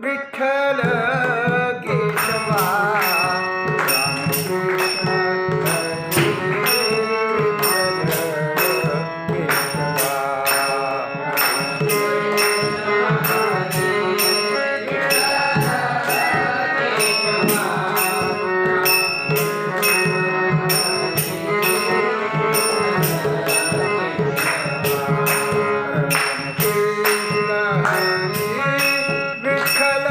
विठ्ठल केशवा रामकृष्ण हरी विठ्ठल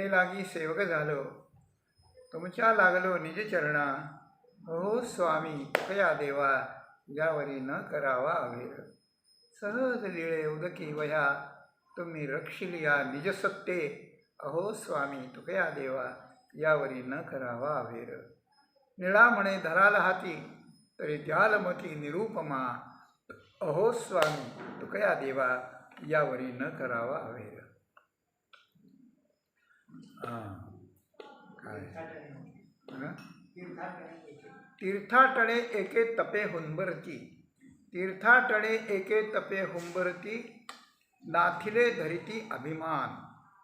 तुमे लागी सेवक झालो, तुमच्या लागलो निज चरणा. हो स्वामी तुकया देवा, यावरी न करावा अवेर. सहज लिळे उदकी वया, तुम्ही रक्षिलिया निज सत्ते. अहो स्वामी तुकया देवा, यावरी न करावा अवेर. निळा म्हणे धराल हाती, तरी द्यालमती निरूपमा. अहो स्वामी तुकया देवा, यावरी न करावा अवेर. तीर्थाटणे एके तपे हुंबरती, तीर्थाटणे एके तपे हुंबरती. नाथिले धरिती अभिमान.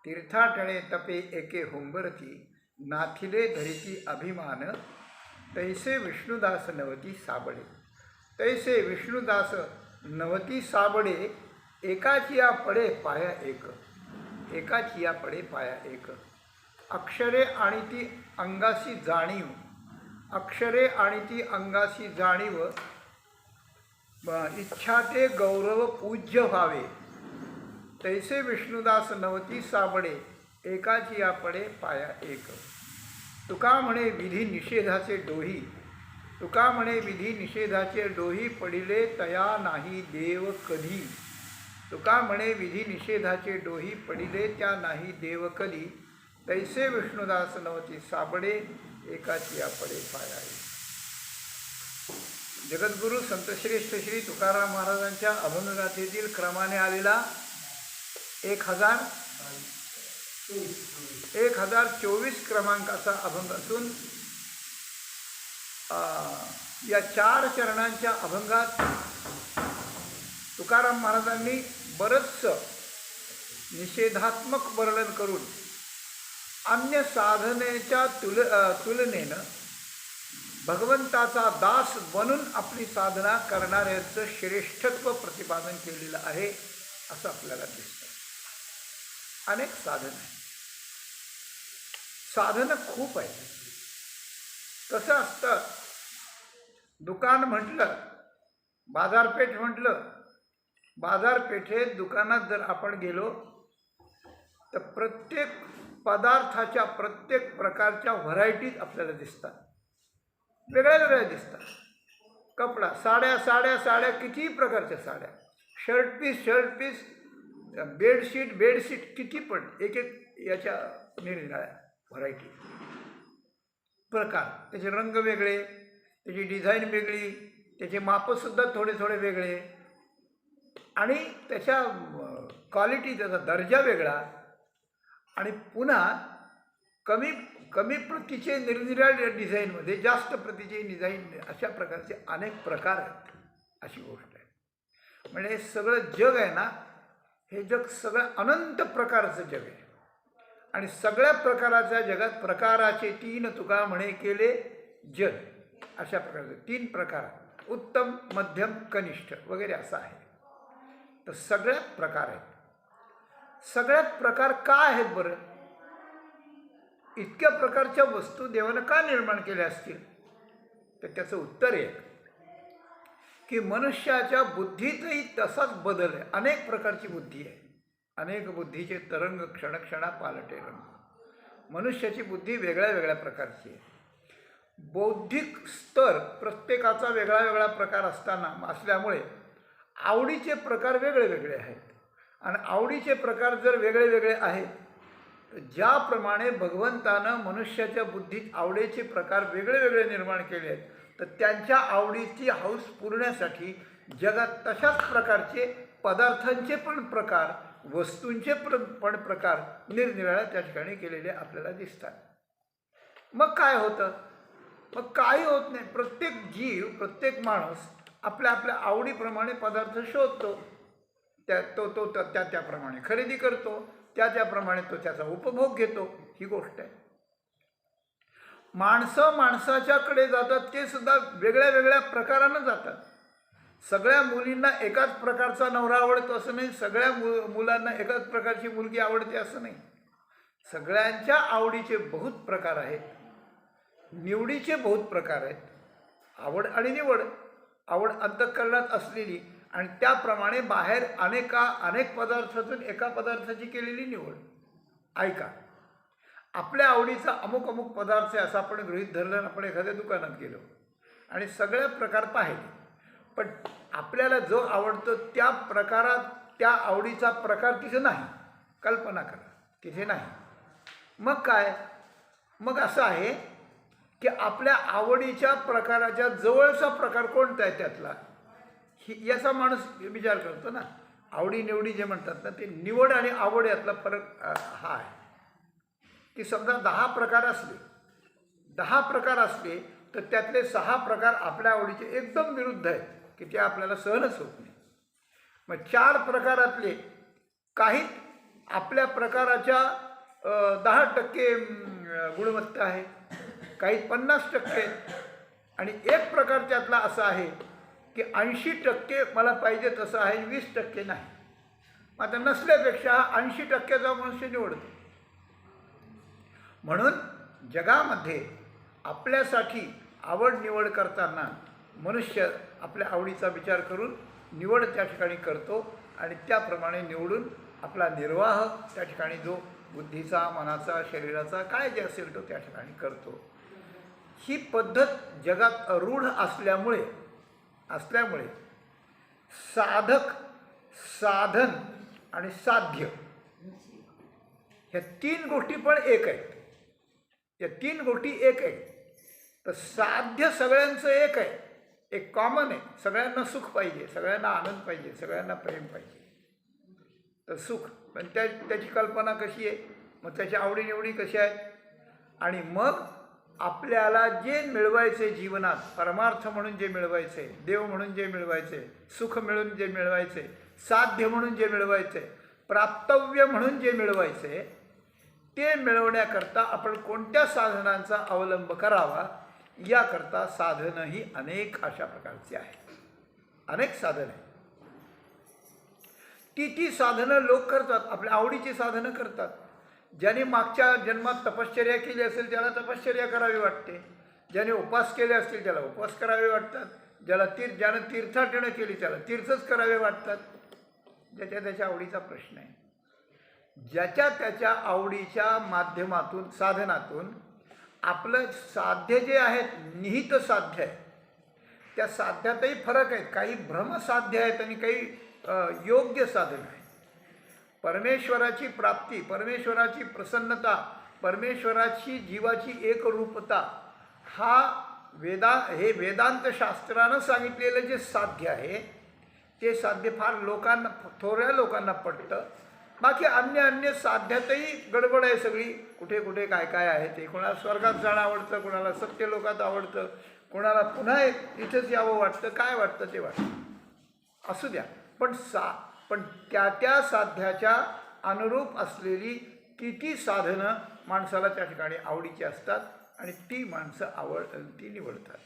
तीर्थाटणे तपे एके हुंबरती, नाथिले धरिती अभिमान. तैसे विष्णुदास नवती साबळे, तैसे विष्णुदास नवती साबळे. एकाचिया पडे पाया एक, एकाचिया पडे पाया एक. अक्षरे आणि ती अंगाशी जाणीव, अक्षरे आणि ती अंगाशी जाणीव. इच्छा ते गौरव पूज्य व्हावे. तैसे विष्णुदास नवती साबळे, एकाचिया पडे पाया एक. तुका म्हणे विधी निषेधाचे डोही, तुका म्हणे विधी निषेधाचे डोही. पडिले तया नाही देव कधी. तुका म्हणे विधी निषेधाचे डोही, पडिले त्या नाही देव कधी. तैसे विष्णुदास नवती साबळे, एकाचिया पडे पाया एक. जगद्गुरू संतश्रेष्ठ श्री तुकाराम महाराजांच्या अभंगगाथेतील क्रमाने आलेला 1024 क्रमांकाचा अभंग असून या 4 चरणांच्या अभंगात तुकाराम महाराजांनी बरंचसं निषेधात्मक वर्णन करून अन्य साधनेच्या तुलनेनं भगवंताचा दास बनून आपली साधना करणाऱ्याचं श्रेष्ठत्व प्रतिपादन केलेलं आहे असं आपल्याला दिसतं. अनेक साधनं आहेत, साधनं खूप आहेत. कसं असतं, दुकान म्हटलं, बाजारपेठ म्हटलं, बाजारपेठेत दुकानात जर आपण गेलो तर प्रत्येक पदार्थाच्या प्रत्येक प्रकारच्या व्हरायटीज आपल्याला दिसतात, वेगळ्या वेगळ्या दिसतात. कपडा, साड्या, किती प्रकारच्या साड्या, शर्ट पीस, बेडशीट, किती पण एक याच्या निरनिराळ्या व्हरायटी, प्रकार. त्याचे रंग वेगळे, त्याची डिझाईन वेगळी, त्याचे मापसुद्धा थोडे वेगळे आणि त्याच्या क्वालिटी, त्याचा दर्जा वेगळा. आणि पुन्हा कमी प्रतीचे निरनिराळ्या डिझाईनमध्ये जास्त प्रतीचे डिझाईन, अशा प्रकारचे अनेक प्रकार आहेत. अशी गोष्ट आहे. म्हणजे हे सगळं जग आहे ना, हे जग सगळं अनंत प्रकारचं जग आहे. आणि सगळ्या प्रकाराच्या जगात प्रकाराचे 3 तुका म्हणे केले जग. अशा प्रकारचे 3 प्रकार, उत्तम, मध्यम, कनिष्ठ वगैरे असं आहे. तर सगळ्यात प्रकार आहेत. सगळ्यात प्रकार का आहेत बरं? इतक्या प्रकारच्या वस्तू देवानं का निर्माण केल्या असतील? तर त्याचं उत्तर आहे की मनुष्याच्या बुद्धीतही तसाच बदल आहे. अनेक प्रकारची बुद्धी आहे, अनेक बुद्धीचे तरंग क्षणक्षणा पालटे रंग. मनुष्याची बुद्धी वेगळ्या वेगळ्या प्रकारची आहे. बौद्धिक स्तर प्रत्येकाचा वेगळा प्रकार असल्यामुळे आवडीचे प्रकार वेगळे आहेत. आणि आवडीचे प्रकार जर वेगळे आहेत, तर ज्याप्रमाणे भगवंतानं मनुष्याच्या बुद्धीत आवडीचे प्रकार वेगळे निर्माण केले आहेत, तर त्यांच्या आवडीची हौस पुरण्यासाठी जगात तशाच प्रकारचे पदार्थांचे पण प्रकार, वस्तूंचे पण प्रकार निरनिराळ्या त्या ठिकाणी केलेले आपल्याला दिसतात. मग काय होतं? मग काही होत नाही. प्रत्येक जीव, प्रत्येक माणूस आपल्या आवडीप्रमाणे पदार्थ शोधतो, त्याप्रमाणे खरेदी करतो, त्याप्रमाणे तो त्याचा उपभोग घेतो. ही गोष्ट आहे. माणसं माणसाच्याकडे जातात, ते सुद्धा वेगळ्या प्रकारानं जातात. सगळ्या मुलींना एकाच प्रकारचा नवरा आवडतो असं नाही, सगळ्या मुलांना एकाच प्रकारची मुलगी आवडते असं नाही. सगळ्यांच्या आवडीचे बहुत प्रकार आहेत, निवडीचे बहुत प्रकार आहेत. आवड आणि निवड, आवड अंतःकरणात असलेली आणि त्याप्रमाणे बाहेर अनेक पदार्थातून एका पदार्थाची केलेली निवड. ऐका, आपल्या आवडीचा अमुक अमुक पदार्थ आहे असं आपण गृहीत धरलं आणि आपण एखाद्या दुकानात गेलो आणि सगळे प्रकार पाहिले, पण आपल्याला जो आवडतो त्या प्रकारात त्या आवडीचा प्रकार तिथे नाही. कल्पना करा, तिथे नाही. मग काय? मग असं आहे की आपल्या आवडीच्या प्रकाराच्या जवळचा प्रकार कोणता आहे त्यातला याचा माणूस विचार करतो ना. आवडीनिवडी जे म्हणतात ना, ते निवड आणि आवड यातला फरक हा आहे की समजा 10 प्रकार असले तर त्यातले 6 प्रकार आपल्या आवडीचे एकदम विरुद्ध आहेत की ते आपल्याला सहनच होत नाही. मग 4 प्रकारातले काही आपल्या प्रकाराच्या 10% गुणवत्ता आहे, काही 50% आणि एक प्रकार त्यातला असा आहे की 80% मला पाहिजे तसं आहे, 20% नाही. मग आता नसल्यापेक्षा 80%चा मनुष्य निवडतो. म्हणून जगामध्ये आपल्यासाठी आवड निवड करताना मनुष्य आपल्या आवडीचा विचार करून निवड त्या ठिकाणी करतो आणि त्याप्रमाणे निवडून आपला निर्वाह त्या ठिकाणी जो बुद्धीचा, मनाचा, शरीराचा काय जे असेल तो त्या ठिकाणी करतो. ही पद्धत जगात रूढ असल्यामुळे साधक, साधन आणि साध्य ह्या 3 गोष्टी पण एक आहेत. या 3 गोष्टी एक आहेत. तर साध्य सगळ्यांचं एक आहे, एक कॉमन आहे. सगळ्यांना सुख पाहिजे, सगळ्यांना आनंद पाहिजे, सगळ्यांना प्रेम पाहिजे. तर सुख पण त्याची कल्पना कशी आहे, मग त्याच्या आवडीनिवडी कशा आहेत, आणि मग आपल्याला जे मिळवायचे जीवनात, परमार्थ म्हणून जे मिळवायचे, देव म्हणून जे मिळवायचे, सुख मिळून जे मिळवायचे, साध्य म्हणून जे मिळवायचे, प्राप्तव्य म्हणून जे मिळवायचे, ते मिळवण्याकरता आपण कोणत्या साधनांचा अवलंब करावा याकरता साधनही अनेक अशा प्रकारचे आहेत. अनेक साधन आहेत. ती साधनं लोक करतात, आपल्या आवडीची साधनं करतात. ज्याने मागच्या जन्मात तपश्चर्या केली असेल त्याला तपश्चर्या करावी वाटते, ज्याने उपवास केले असतील त्याला उपवास करावे वाटतात, ज्यानं तीर्थाटनं केली त्याला तीर्थच करावे वाटतात. ज्याच्या त्याच्या आवडीचा प्रश्न आहे. ज्याच्या त्याच्या आवडीच्या माध्यमातून, साधनातून आपलं साध्य जे आहेत, निहित साध्य आहे, त्या साध्यातही फरक आहेत. काही भ्रमसाध्य आहेत आणि काही योग्य साधन आहे. परमेश्वराची प्राप्ती, परमेश्वराची प्रसन्नता, परमेश्वराची जीवाची एकरूपता हे वेदांत शास्त्रानं सांगितलेलं जे साध्य आहे ते साध्य फार थोड्या लोकांना पडतं. बाकी अन्य साध्यातही गडबड आहे सगळी. कुठे कुठे काय काय आहे ते. कोणाला स्वर्गात जाणं आवडतं, कोणाला सत्यलोकात आवडतं, कोणाला पुन्हा इथंच यावं वाटतं, काय वाटतं ते वाटतं. असू द्या, पण त्या साध्याच्या अनुरूप असलेली ती साधनं माणसाला त्या ठिकाणी आवडीची असतात आणि ती माणसं ती निवडतात.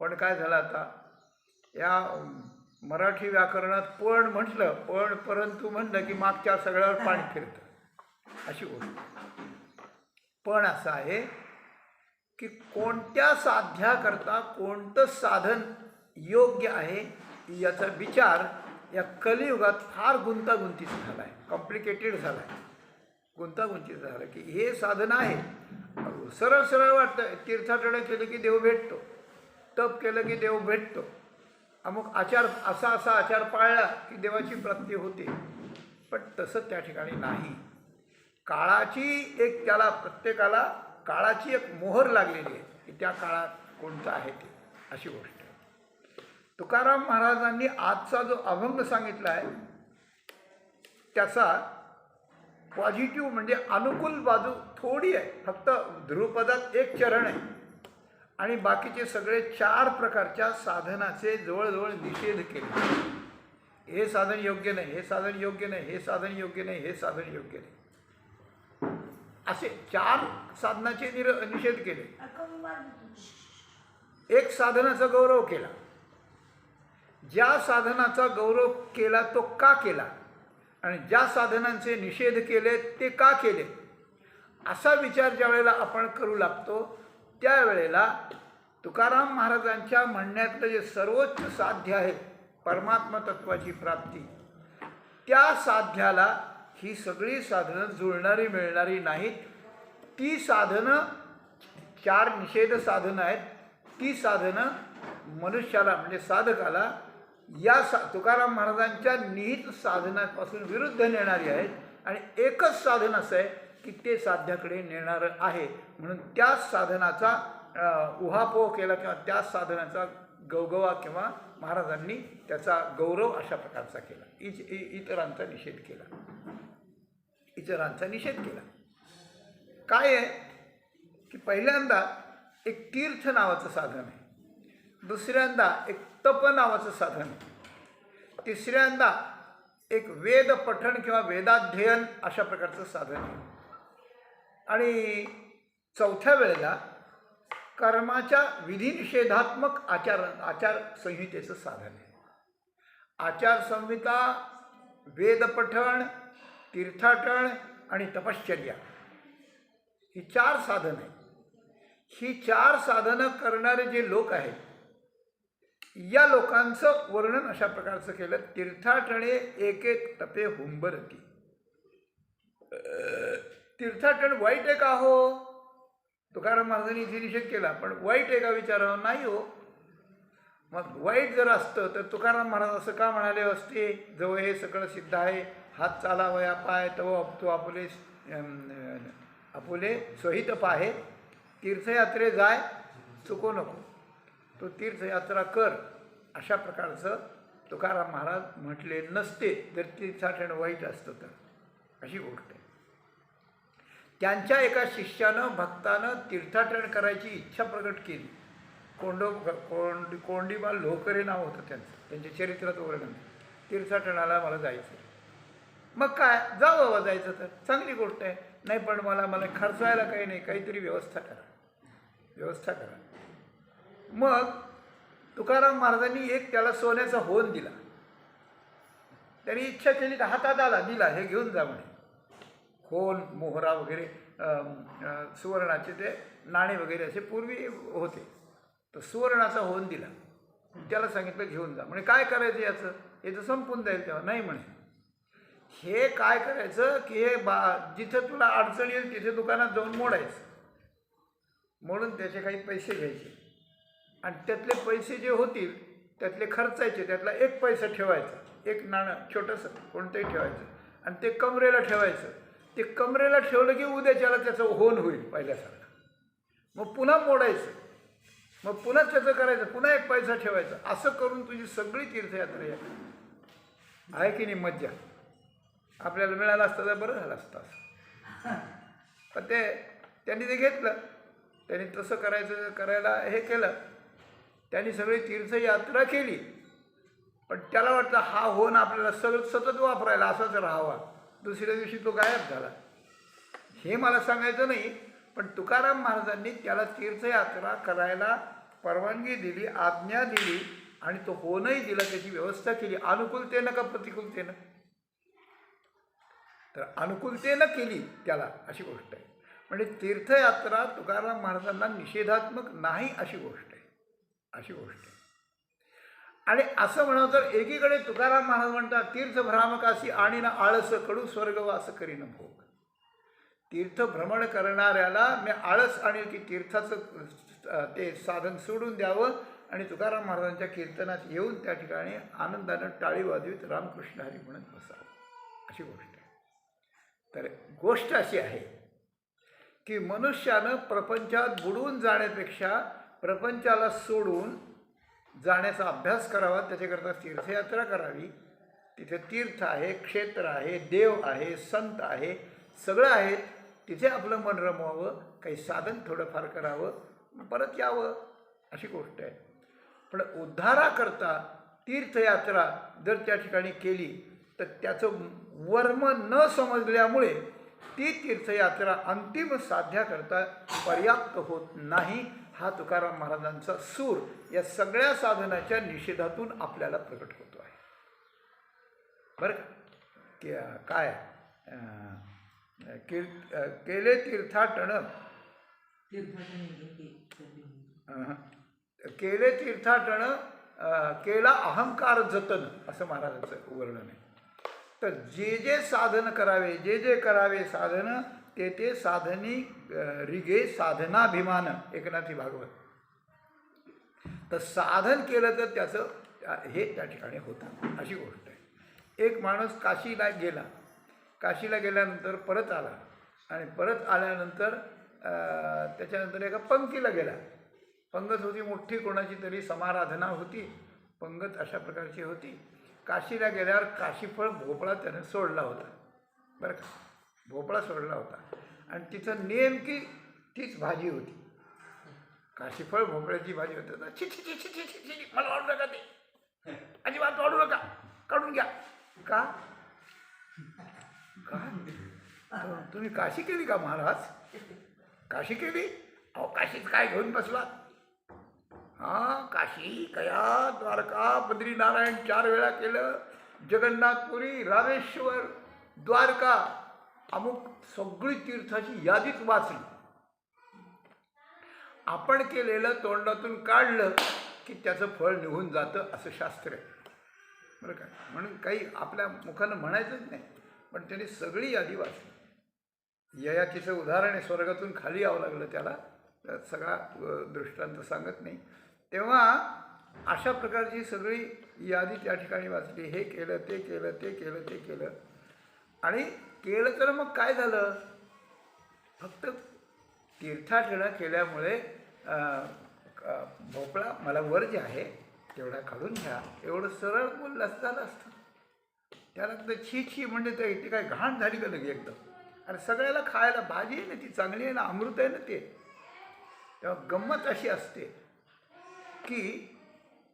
पण काय झालं आता या मराठी व्याकरणात पण परंतु म्हणलं की मागच्या सगळ्यावर पाणी फिरतं अशी गोष्ट. पण असं आहे की कोणत्या साध्याकरता कोणतं साधन योग्य आहे याचा विचार या कलियुगात फार गुंतागुंतीचा झाला आहे, कॉम्प्लिकेटेड झाला आहे. गुंतागुंतीचं झालं की हे साधन आहे, सरळ वाटतं. तीर्थाटनं केलं की देव भेटतो, तप केलं की देव भेटतो, अमुक असा आचार पाळला की देवाची प्राप्ती होते. पण तसं त्या ठिकाणी नाही. प्रत्येकाला काळाची एक मोहर लागलेली आहे की त्या काळात कोणतं आहे ते, अशी गोष्ट आहे. तुकाराम महाराजांनी आजचा जो अभंग सांगितला आहे त्याचा पॉझिटिव्ह म्हणजे अनुकूल बाजू थोडी आहे. फक्त ध्रुवपदात एक चरण आहे आणि बाकीचे सगळे 4 प्रकारच्या साधनाचे जवळजवळ निषेध केले. हे साधन योग्य नाही, हे साधन योग्य नाही, हे साधन योग्य नाही, हे साधन योग्य नाही, असे 4 साधनाचे निषेध केले. एक साधनाचा गौरव केला. ज्या साधनाचा गौरव केला तो का केला आणि ज्या साधनांचे निषेध केले ते का केले असा विचार ज्या वेळेला आपण करू लागतो त्यावेळेला तुकाराम महाराजांच्या म्हणण्यातलं जे सर्वोच्च साध्य आहे परमात्मा तत्वाची प्राप्ती, त्या साध्याला ही सगळी साधनं जुळणारी मिळणारी नाहीत. ती साधनं 4 निषेध साधनं आहेत. ती साधनं मनुष्याला म्हणजे साधकाला या तुकाराम महाराजांच्या निहित साधनापासून विरुद्ध नेणारी आहेत. आणि एकच साधन असं आहे की ते साध्याकडे नेणारं आहे. म्हणून त्याच साधनाचा उहापोह केला किंवा त्याच साधनाचा गवगवा किंवा महाराजांनी त्याचा गौरव अशा प्रकारचा केला. इतरांचा निषेध केला. इतरांचा निषेध केला. काय आहे की पहिल्यांदा एक तीर्थ नावाचं साधन आहे. दुसऱ्यांदा एक तप नावाचं साधन आहे. तिसऱ्यांदा एक वेद पठण किंवा वेदाध्ययन अशा प्रकारचं साधन आहे. आणि चौथ्या वेळेला कर्माच्या विधिनिषेधात्मक आचारसंहितेचं साधन आहे. आचारसंहिता, वेदपठण, तीर्थाटन आणि तपश्चर्या ही 4 साधनं आहेत. ही 4 साधनं करणारे जे लोक आहेत या लोकांचं वर्णन अशा प्रकारचं केलं. तीर्थाटणे एके तपे हुंबरती. तीर्थाटन वाईट आहे का हो? तुकाराम महाराजांनी इथे निषेध केला. पण वाईट आहे का विचारावं? नाही हो. मग वाईट जर असतं तर तुकाराम महाराज असं का म्हणाले असते? जवळ हे सगळं सिद्ध आहे, हात चालावया पाय तव तो आपुले स्वहित पाहे, तीर्थयात्रे जाय चुको नको, तो तीर्थयात्रा कर, अशा प्रकारचं तुकाराम महाराज म्हटले नसते जर तीर्थाटन वाईट असतं तर. अशी गोष्ट आहे. त्यांच्या एका शिष्यानं भक्तानं तीर्थाटन करायची इच्छा प्रकट केली. कोंडीबा लोकरे नाव होतं त्यांचं. त्यांच्या चरित्रात वर्णन. तीर्थाटनाला मला जायचं. मग काय, जा बाबा जायचं तर चांगली गोष्ट आहे. नाही पण मला खर्चायला काही नाही, काहीतरी व्यवस्था करा. मग तुकाराम महाराजांनी एक त्याला सोन्याचा होन दिला. त्यांनी इच्छा केली तर हातात आला, दिला, हे घेऊन जा म्हणे. होन, मोहरा वगैरे सुवर्णाचे ते नाणे वगैरे असे पूर्वी होते. तर सुवर्णाचा होन दिला. त्याला सांगितलं घेऊन जा. म्हणे काय करायचं याचं? हे तर संपून जाईल तेव्हा. नाही म्हणे, हे काय करायचं की हे जिथं तुला अडचण येईल तिथे दुकानात जाऊन मोडायचं. म्हणून त्याचे काही पैसे घ्यायचे आणि त्यातले पैसे जे होतील त्यातले खर्चायचे. त्यातला 1 पैसा ठेवायचा, 1 नाणं छोटंसं कोणतंही ठेवायचं आणि ते कमरेला ठेवायचं. ते कमरेला ठेवलं की उद्याच्याला त्याचं होन होईल पहिल्यासारखं. मग पुन्हा मोडायचं, मग पुन्हा त्याचं करायचं, पुन्हा 1 पैसा ठेवायचा. असं करून तुझी सगळी तीर्थयात्रा आहे की नाही? मज्जा. आपल्याला मिळालं असतं तर बरं झालं असतं असं. पण त्यांनी ते घेतलं. त्यांनी तसं करायला हे केलं. त्यांनी सगळी तीर्थयात्रा केली. पण त्याला वाटलं हा होन आपल्याला सतत वापरायला असाच राहावा. दुसऱ्या दिवशी तो गायब झाला. हे मला सांगायचं नाही, पण तुकाराम महाराजांनी त्याला तीर्थयात्रा करायला परवानगी दिली, आज्ञा दिली आणि तो होनही दिला, त्याची व्यवस्था केली. अनुकूलतेनं का प्रतिकूलतेनं? तर अनुकूलतेनं केली त्याला, अशी गोष्ट आहे. म्हणजे तीर्थयात्रा तुकाराम महाराजांना निषेधात्मक नाही अशी गोष्ट आहे. आणि असं म्हणत तर एकीकडे तुकाराम महाराज म्हणतात तीर्थभ्रामकासी आणि ना आळस कडू स्वर्गवास करीन भोग. तीर्थभ्रमण करणाऱ्याला मी आळस आणेल की तीर्थाचं ते साधन सोडून द्यावं आणि तुकाराम महाराजांच्या कीर्तनात येऊन त्या ठिकाणी आनंदानं टाळी वाजवीत रामकृष्ण हरी म्हणत बसावं, अशी गोष्ट आहे. तर गोष्ट अशी आहे की मनुष्यानं प्रपंचात बुडून जाण्यापेक्षा प्रपंचाला सोडून जाण्याचा अभ्यास करावा. त्याच्याकरता तीर्थयात्रा करावी. तिथे तीर्थ आहे, क्षेत्र आहे, देव आहे, संत आहे, सगळं आहे. तिथे आपलं मन रमवावं, काही साधन थोडंफार करावं, परत यावं, अशी गोष्ट आहे. पण उद्धाराकरता तीर्थयात्रा जर त्या ठिकाणी केली तर त्याचं वर्म न समजल्यामुळे ती तीर्थयात्रा अंतिम साध्याकरता पर्याप्त होत नाही. हा तुकाराम महाराजांचा सूर या सगळ्या साधनाच्या निषेधातून आपल्याला प्रकट होतो आहे. बरं का? काय केले तीर्थाटन, केले तीर्थाटन केला अहंकार जतन, असं महाराजांचं वर्णन आहे. तर जे जे साधन करावे, जे जे करावे साधन, ते ते साधनी रिगे साधनाभिमान, एकनाथी भागवत. तर साधन केलं तर त्याचं हे त्या ठिकाणी होतं, अशी गोष्ट आहे. एक माणूस काशीला गेला, काशीला गेल्यानंतर परत आला आणि परत आल्यानंतर त्याच्यानंतर एका पंक्तीला गेला. पंगत होती मोठी, कोणाची तरी समाराधना होती, पंगत अशा प्रकारची होती. काशीला गेल्यावर काशीफळ भोपळा त्याने सोडला होता, बरं का, भोपळा सोडला होता आणि तिथं नेमकी तीच भाजी होती, काशीफळ भोपळ्याची भाजी होती. तर छी छी छी छी छी छी छी, मला वाढू नका, ते अजिबात वाढू नका, काढून घ्या. का का तुम्ही काशी केली का महाराज? काशी केली? अहो काशीत काय घेऊन बसला? हां, काशी, कया, द्वारका, बद्रीनारायण 4 वेळा केलं, जगन्नाथपुरी, रामेश्वर, द्वारका, अमुक सगळी तीर्थाची यादीच वाचली. आपण केलेलं तोंडातून काढलं की त्याचं फळ निघून जातं, असं शास्त्र आहे, बरं का. म्हणून काही आपल्या मुखानं म्हणायचंच नाही, पण त्यांनी सगळी यादी वाचली. ययातीचं उदाहरण आहे, स्वर्गातून खाली यावं लागलं त्याला, सगळा दृष्टांत सांगत नाही. तेव्हा अशा प्रकारची सगळी यादी त्या ठिकाणी वाचली. हे केलं, ते केलं, ते केलं, ते केलं. आणि केलं तर मग काय झालं? फक्त तीर्थाटन केल्यामुळे भोपळा मला वर जे आहे तेवढा काढून घ्या, एवढं सरळ बोललं झालं असतं. त्याला तर छी छी म्हणजे ते काय घाण झाली का लगे एकदम. आणि सगळ्याला खायला भाजी आहे ना, ती चांगली आहे ना, अमृत आहे ना ते. तेव्हा गंमत अशी असते की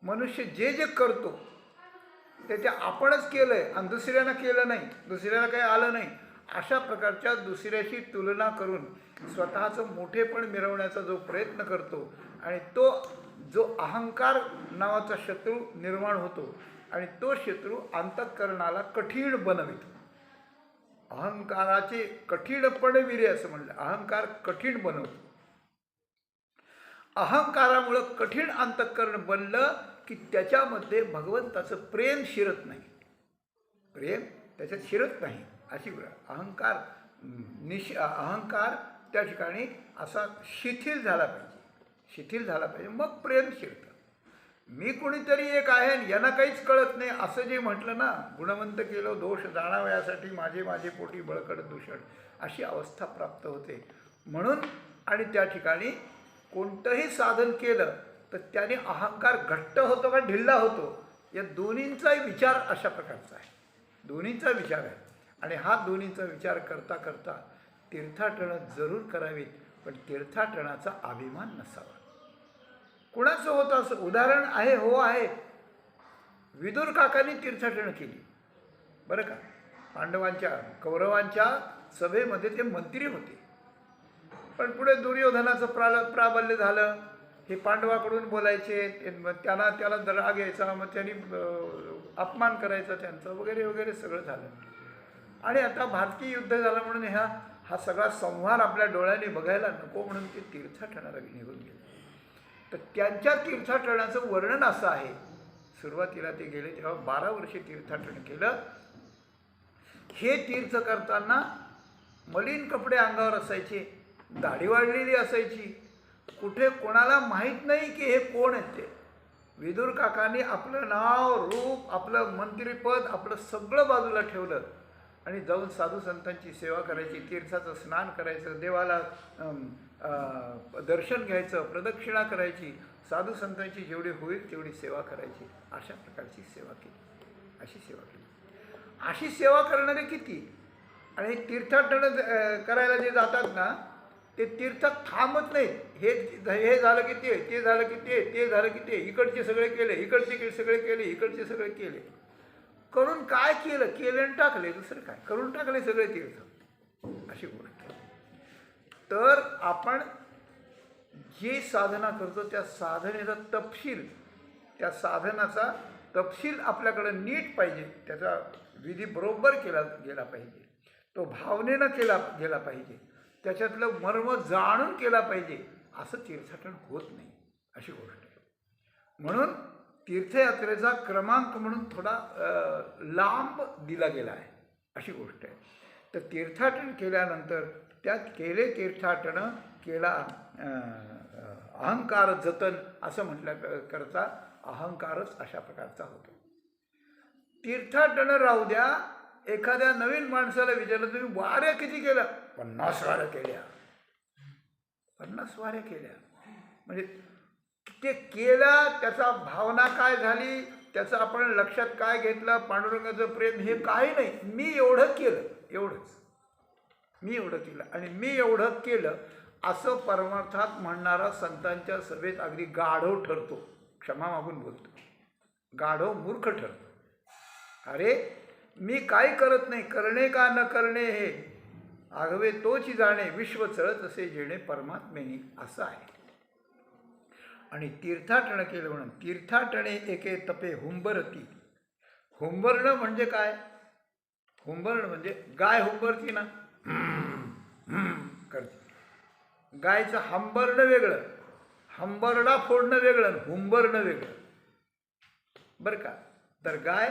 मनुष्य जे जे करतो ते आपणच केलं आहे आणि दुसऱ्यानं केलं नाही, दुसऱ्याला काही आलं नाही, अशा प्रकारच्या दुसऱ्याशी तुलना करून स्वतःचं मोठेपण मिरवण्याचा जो प्रयत्न करतो आणि तो जो अहंकार नावाचा शत्रू निर्माण होतो आणि तो शत्रू अंतःकरणाला कठीण बनवितो. अहंकाराचे कठीणपणे विरे असं म्हणलं, अहंकार कठीण बनवतो. अहंकारामुळं कठीण अंतःकरण बनलं की त्याच्यामध्ये भगवंताचं प्रेम शिरत नाही, प्रेम त्याच्यात शिरत नाही. अशी अहंकार अहंकार त्या ठिकाणी असा शिथिल झाला पाहिजे, शिथिल झाला पाहिजे, मग प्रेम शिरतं. मी कुणीतरी एक आहे आणि यांना काहीच कळत नाही असं जे म्हटलं ना, गुणवंत केलं दोष जाणावं यासाठी माझे माझे पोटी बळकट दूषण, अशी अवस्था प्राप्त होते. म्हणून आणि त्या ठिकाणी कोणतंही साधन केलं तर त्याने अहंकार घट्ट होतो का ढिल्ला होतो, या दोन्हींचाही विचार अशा प्रकारचा आहे, दोन्हींचा विचार आहे. आणि हा दोन्हींचा विचार करता करता तीर्थाटनं जरूर करावीत, पण तीर्थाटनाचा अभिमान नसावा. कुणाचं होतं असं उदाहरण आहे, हो आहे. विदुर काकांनी तीर्थाटनं केली, बरं का. पांडवांच्या कौरवांच्या सभेमध्ये ते मंत्री होते, पण पुढे दुर्योधनाचं प्राबल्य झालं. हे पांडवाकडून बोलायचे, त्याला राग यायचा, मग त्यांनी अपमान करायचा त्यांचा वगैरे वगैरे सगळं झालं. आणि आता भारतीय युद्ध झालं म्हणून हा सगळा संहार आपल्या डोळ्याने बघायला नको म्हणून ते तीर्थाटनाला निघून गेले. तर त्यांच्या तीर्थाटनाचं वर्णन असं आहे. सुरुवातीला ते गेले तेव्हा 12 वर्षे तीर्थाटन केलं. हे तीर्थ करताना मलिन कपडे अंगावर असायचे, दाढी वाढलेली असायची, कुठे कोणाला माहीत नाही की हे कोण आहेत ते. विदुर काकांनी आपलं नाव, रूप, आपलं मंत्रिपद, आपलं सगळं बाजूला ठेवलं आणि जाऊन साधू संतांची सेवा करायची, तीर्थाचं स्नान करायचं, देवाला दर्शन घ्यायचं, प्रदक्षिणा करायची, साधू संतांची जेवढी होईल तेवढी सेवा करायची. अशा प्रकारची सेवा केली, अशी सेवा केली. अशी सेवा करणारे किती. आणि तीर्थाटन करायला जे जातात ना, ते तीर्थात थांबत नाहीत. हे झालं की ते झालं की ते झालं की ते, इकडचे सगळे केले, इकडचे सगळे केले, इकडचे सगळे केले. करून काय केलं, केले आणि टाकले, दुसरं काय, करून टाकले सगळे तीर्थ, अशी गोष्ट. तर आपण जी साधना करतो त्या साधनेचा तपशील, त्या साधनाचा तपशील आपल्याकडं नीट पाहिजे, त्याचा विधी बरोबर केला गेला पाहिजे, तो भावनेनं केला गेला पाहिजे, त्याच्यातलं मर्म जाणून केला पाहिजे. असं तीर्थाटन होत नाही, अशी गोष्ट आहे. म्हणून तीर्थयात्रेचा क्रमांक म्हणून थोडा लांब दिला गेला आहे. अशी गोष्ट आहे. तर तीर्थाटन केल्यानंतर त्यात केले तीर्थाटन केला अहंकार जतन असं म्हटल्याकरता अहंकारच अशा प्रकारचा होतो. तीर्थाटन राहू द्या, एखाद्या नवीन माणसाला विचारलं तुम्ही वाऱ्या किती केल्या? 50 वाऱ्या केल्या. 50 वाऱ्या केल्या म्हणजे ते केला, त्याचा भावना काय झाली, त्याचं आपण लक्षात काय घेतलं, पांडुरंगाचं प्रेम हे काही नाही. मी एवढं केलं, एवढंच मी एवढं केलं आणि मी एवढं केलं असं परमार्थात म्हणणारा संतांच्या सभेत अगदी गाढव ठरतो. क्षमा मागून बोलतो, गाढव मूर्ख ठरतो. अरे मी काही करत नाही, करणे का न करणे हे आघवे तोची जाणे, विश्व चळत असे जेणे परमात्मेनी असं आहे. आणि तीर्थाटन केलं म्हणून तीर्थाटणे एके तपे हुंबरती. हुंबरणं म्हणजे काय? हुंबरणं म्हणजे गाय हुंबरती ना, करते. गायचं हंबरणं वेगळं, हंबरडा फोडणं वेगळं, हुंबरणं वेगळं बरं का. तर गाय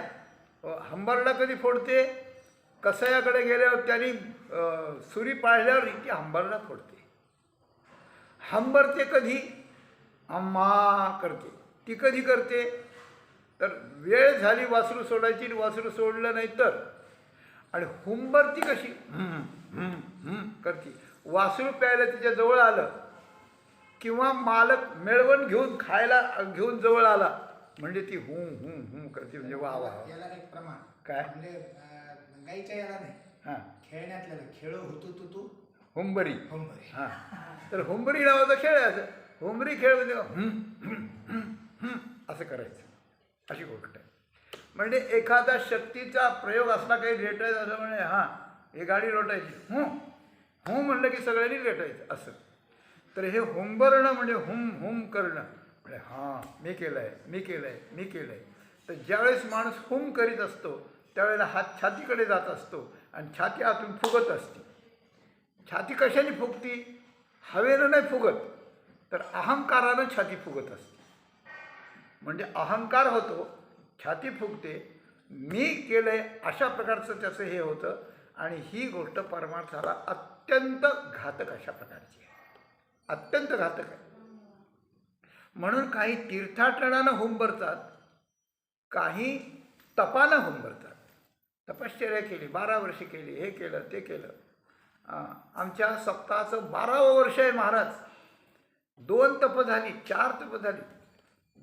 हंबरडा कधी फोडते? कसायाकडे गेल्यावर त्यांनी सुरी पाळल्यावर ती हंबरडा फोडते. हंबरते कधी? अम्मा करते. ती कधी करते? तर वेळ झाली वासरू सोडायची, वासरू सोडलं नाही तर. आणि हुंबरती कशी? करते. वासरू प्यायला तिच्या जवळ आलं किंवा मालक मेळवण घेऊन खायला घेऊन जवळ आला म्हणजे ती हूं हूं हूं करते. म्हणजे वा वा. याला एक प्रमाण काय? म्हणजे गाईच्या याला नाही, हां, खेळण्यातल्याला खेळ होतो तू तू हुंबरी. हुंबरी. हां, तर हुंबरी नावाचा खेळ आहे. हुंबरी खेळ म्हणजे असं करायचं, अशी गोष्ट आहे. म्हणजे एखादा शक्तीचा प्रयोग असला काही रेटायचा असं म्हणजे हां हे गाडी लोटायची, हूं म्हणलं की सगळ्यांनी रेटायचं असं. तर हे हुंबरणं म्हणजे हुम करणं म्हणजे हां मी केलं आहे, मी केलं आहे, मी केलं आहे. तर ज्यावेळेस माणूस हुम करीत असतो त्यावेळेला हात छातीकडे जात असतो आणि छाती आतून फुगत असते. छाती कशाने फुगती? हवेनं नाही फुगत, तर अहंकारानं छाती फुगत असते. म्हणजे अहंकार होतो, छाती फुगते, मी केलं आहे अशा प्रकारचं त्याचं हे होतं. आणि ही गोष्ट परमार्थाला अत्यंत घातक अशा प्रकारची आहे, अत्यंत घातक आहे. म्हणून काही तीर्थाटनानं हुंबरतात, काही तपानं हुंबरतात. तपश्चर्या केली, 12 वर्षे केली, हे केलं ते केलं. आमच्या सप्ताहाचं 12वं वर्ष आहे महाराज. 2 तप झाली, 4 तप झाली.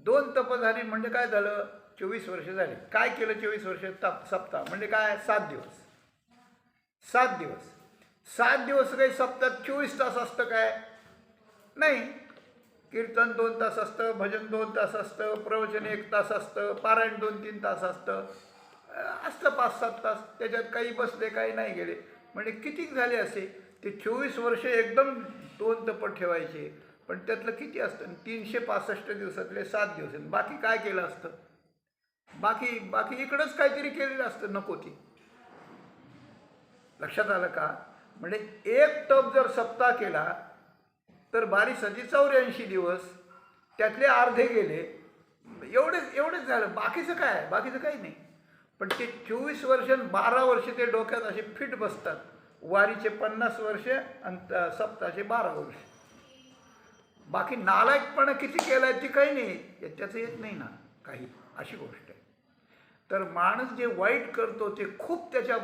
2 तप झाली म्हणजे काय झालं? 24 वर्ष झाली. काय केलं 24 वर्ष? सप्ताह म्हणजे काय? 7 दिवस. 7 दिवस 7 दिवस काही सप्ताहात 24 तास असतं काय? नाही. कीर्तन 2 तास असतं, भजन 2 तास असतं, प्रवचन 1 तास असतं, पारायण 2-3 तास असतं, 5-7 तास. त्याच्यात काही बसले काही नाही गेले म्हणजे किती झाले असे? ते 24 वर्ष एकदम 2 तप ठेवायचे. पण त्यातलं किती असतं? 365 दिवसातले 7 दिवस. बाकी काय केलं असतं? बाकी इकडंच काहीतरी केलेलं असतं नको ती. लक्षात आलं का? म्हणजे एक तप जर सप्ताह केला तर 84 दिवस, त्यातले अर्धे गेले. एवढेच झालं. बाकीचं काय? बाकीचं काही नाही. पण ते 24 वर्ष 12 वर्ष ते डोक्यात असे फिट बसतात. वारीचे 50 वर्ष आणि सप्ताहाचे 12 वर्ष. बाकी नालायकपणा किती केला आहे ती काही नाही, त्याचं येत नाही ना काही, अशी गोष्ट आहे. तर माणूस जे वाईट करतो ते खूप त्याच्या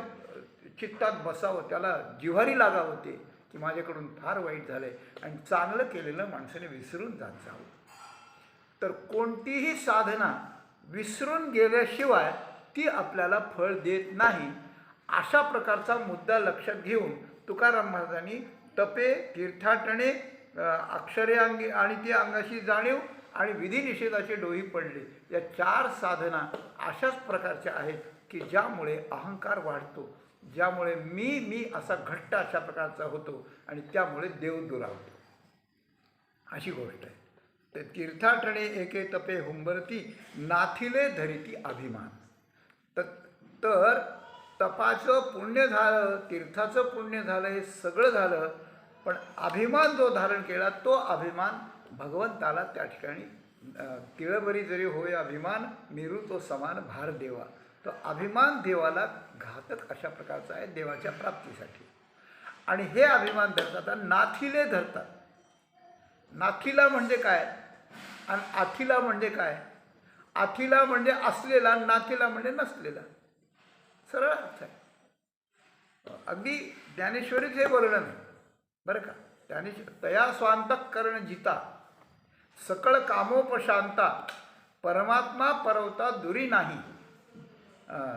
चित्तात बसावं, त्याला जिव्हारी लागावं ते की माझ्याकडून फार वाईट झालं आहे, आणि चांगलं केलेलं माणसाने विसरून जात जावं. तर कोणतीही साधना विसरून गेल्याशिवाय ती आपल्याला फळ देत नाही. अशा प्रकारचा मुद्दा लक्षात घेऊन तुकाराम महाराजांनी तपे, तीर्थाटणे, अक्षरे अंगी आणि ती अंगाशी जाणीव आणि विधिनिषेधाचे डोही पडले, या 4 साधना अशाच प्रकारच्या आहेत की ज्यामुळे अहंकार वाढतो, ज्यामुळे मी असा घट्ट अशा प्रकारचा होतो आणि त्यामुळे देव दुरावतो, अशी गोष्ट आहे. तर तीर्थाटणे एके तपे हुंबरती, नाथिले धरिती अभिमान. तर तपाचं पुण्य झालं, तीर्थाचं पुण्य झालं, हे सगळं झालं, पण अभिमान जो धारण केला तो अभिमान भगवंताला त्या ठिकाणी तिळभरी जरी होय अभिमान, मिरू तो समान भार देवा. तो अभिमान देवाला घातक अशा प्रकारचा आहे देवाच्या प्राप्तीसाठी. आणि हे अभिमान धरतात आणि नाथीले धरतात. नाथीला म्हणजे काय आणि आथीला म्हणजे काय? आथीला म्हणजे असलेला, नाथीला म्हणजे नसलेला. सरळ अर्थ आहे. अगदी ज्ञानेश्वरीच हे वर्णन आहे बरं का. तया स्वांतःकरण जिता सकळ कामोपशांता परमात्मा परवता दुरी नाही.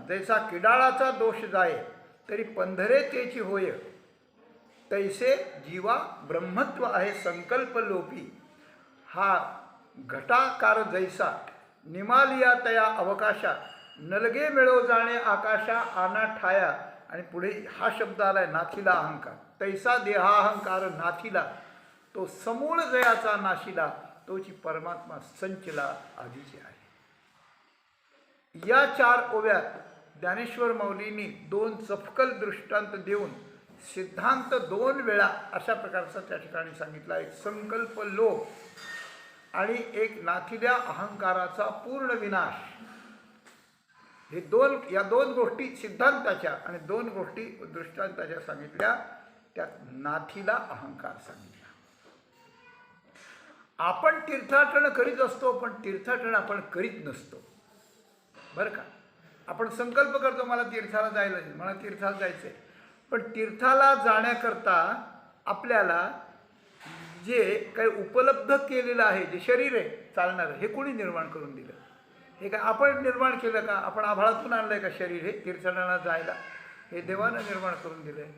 जैसा किडाळाचा दोष जाये तरी पंधरे तेची होय, तैसे जीवा ब्रह्मत्व आहे संकल्प लोपी. हा घटाकार जैसा निमालिया तया अवकाशा नलगे मिळो जाणे आकाशा आना ठाया. आणि पुढे हा शब्द आलाय नाथीला अहंकार. तैसा देहाहंकार नाथीला तो समूळ जयाचा नाशिला, तोची परमात्मा संचला आधीची आहे. या 4 ओव्यात ज्ञानेश्वर माऊलींनी 2 चपकल दृष्टांत देऊन सिद्धांत 2 वेळा अशा प्रकारचा त्या ठिकाणी सांगितला. एक संकल्प लोप आणि एक नाथिल्या अहंकाराचा पूर्ण विनाश. हे या दोन गोष्टी सिद्धांताच्या आणि 2 गोष्टी दृष्टांताच्या सांगितल्या. त्यात नाथीला अहंकार सांगितला. आपण तीर्थाटन करीत असतो पण तीर्थाटन आपण करीत नसतो बरं का. आपण संकल्प करतो मला तीर्थाला जायला, मला तीर्थाला जायचं आहे. पण तीर्थाला जाण्याकरता आपल्याला जे काही उपलब्ध केलेलं आहे, जे शरीर आहे चालणारं, हे कोणी निर्माण करून दिलं? हे काय आपण निर्माण केलं का? आपण आभाळातून आणलं आहे का शरीर हे तीर्थाटनाला जायला? हे देवानं निर्माण करून दिलं आहे.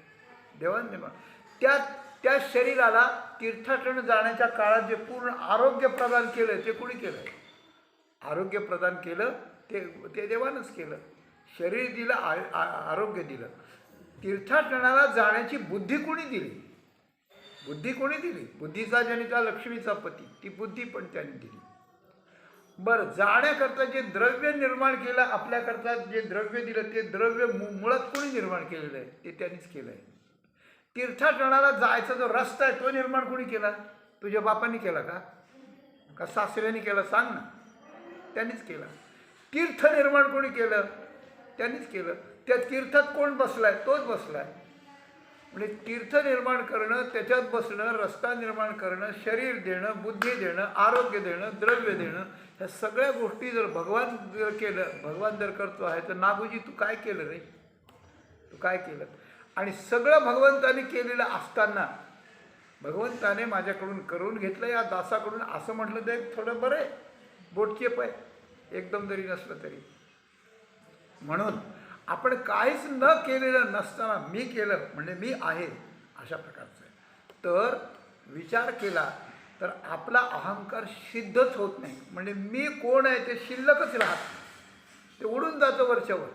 देवानं निर्माण त्या शरीराला तीर्थाटन जाण्याच्या काळात जे पूर्ण आरोग्य प्रदान केलं ते कोणी केलं? आरोग्य प्रदान केलं ते देवानंच केलं. शरीर दिलं, आरोग्य दिलं. तीर्थाटनाला जाण्याची बुद्धी कोणी दिली? बुद्धी कोणी दिली? बुद्धीचा जनिता लक्ष्मीचा पती, ती बुद्धी पण त्यांनी दिली. बरं, जाण्याकरता जे द्रव्य निर्माण केलं, आपल्याकरता जे द्रव्य दिलं ते द्रव्य मुळात कोणी निर्माण केलेलं आहे? ते त्यांनीच केलं आहे. तीर्थाटनाला जायचा जो रस्ता आहे तो निर्माण कोणी केला? तुझ्या बापांनी केला का सासऱ्यांनी केला? सांग ना. त्यांनीच केला. तीर्थ निर्माण कोणी केलं? त्यांनीच केलं. त्या तीर्थात कोण बसलाय? तोच बसलाय. म्हणजे तीर्थ निर्माण करणं, त्याच्यात बसणं, रस्ता निर्माण करणं, शरीर देणं, बुद्धी देणं, आरोग्य देणं, द्रव्य देणं, ह्या सगळ्या गोष्टी जर भगवान जर केलं, भगवान जर करतो आहे तर नागूजी तू काय केलं रे? तू काय केलं? आणि सगळं भगवंताने केलेलं असताना भगवंताने माझ्याकडून करून घेतलं या दासाकडून असं म्हटलं तर थोडं बरं आहे. बोटचेप आहे एकदम जरी नसलं तरी. म्हणून आपण काहीच न केलेलं नसताना मी केलं म्हणजे मी आहे अशा प्रकारचं आहे. तर विचार केला तर आपला अहंकार सिद्धच होत नाही. म्हणजे मी कोण आहे ते शिल्लकच राहत नाही, ते उडून जातं वरच्यावर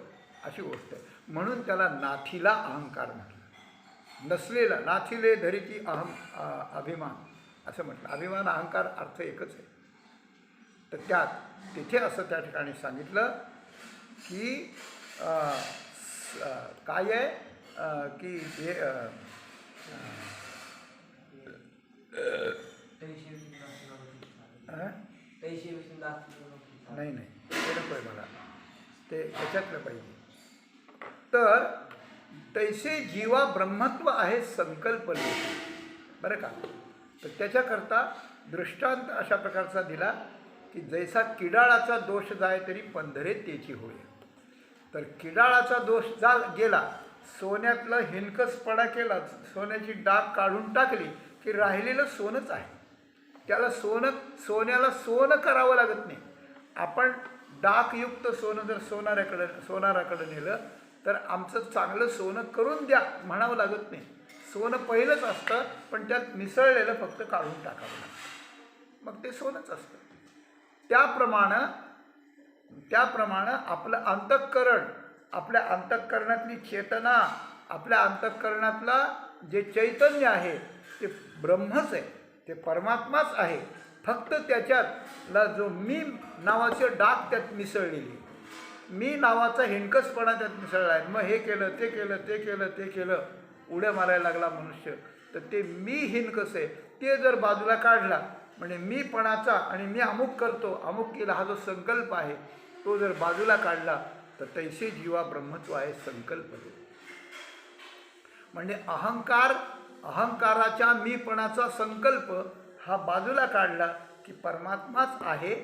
अशी गोष्ट आहे. म्हणून त्याला नाथीला अहंकार म्हटलं. नसलेला नाथीले धरिती अभिमान असं म्हटलं. अभिमान अहंकार अर्थ एकच आहे. तर तिथे असं त्या ठिकाणी सांगितलं की काय आहे की हे नाही ते नको आहे मला, ते याच्यातलं पाहिजे. तर तैसे जीवा ब्रह्मत्व आहे संकल्प बरं का. तर त्याच्याकरता दृष्टांत अशा प्रकारचा दिला की जैसा किडाळाचा दोष जाय तरी पंधरे तेची होय. तर किडाळाचा दोष गेला, सोन्यातलं हिणकसपणा केला, सोन्याची डाग काढून टाकली की राहिलेलं सोनंच आहे. त्याला सोन्याला सोनं करावं लागत नाही. आपण डाकयुक्त सोनं जर सोनाराकडे नेलं तर आमचं चांगलं सोनं करून द्या म्हणावं लागत नाही. सोनं पहिलंच असतं पण त्यात मिसळलेलं फक्त काढून टाकावं लागतं, मग ते सोनंच असतं. त्याप्रमाणे आपलं अंतःकरण, आपल्या अंतःकरणातली चेतना, आपल्या अंतःकरणातला जे चैतन्य आहे ते ब्रह्मच आहे, ते परमात्माच आहे. फक्त त्याच्यातला जो मी नावाचे डाग त्यात मिसळलेली, मी नावाचा हिणकसपणा त्यात मिसळला आहे. मग हे केलं ते केलं उड्या मारायला लागला मनुष्य. तर ते मी हिणकस आहे ते जर बाजूला काढला म्हणजे मीपणाचा आणि मी अमुक करतो अमुक केला हा जो संकल्प आहे तो जर बाजूला काढला तर तैसे जीवा ब्रह्मत्व आहे संकल्प. म्हणजे अहंकाराच्या मीपणाचा संकल्प हा बाजूला काढला की परमात्माच आहे,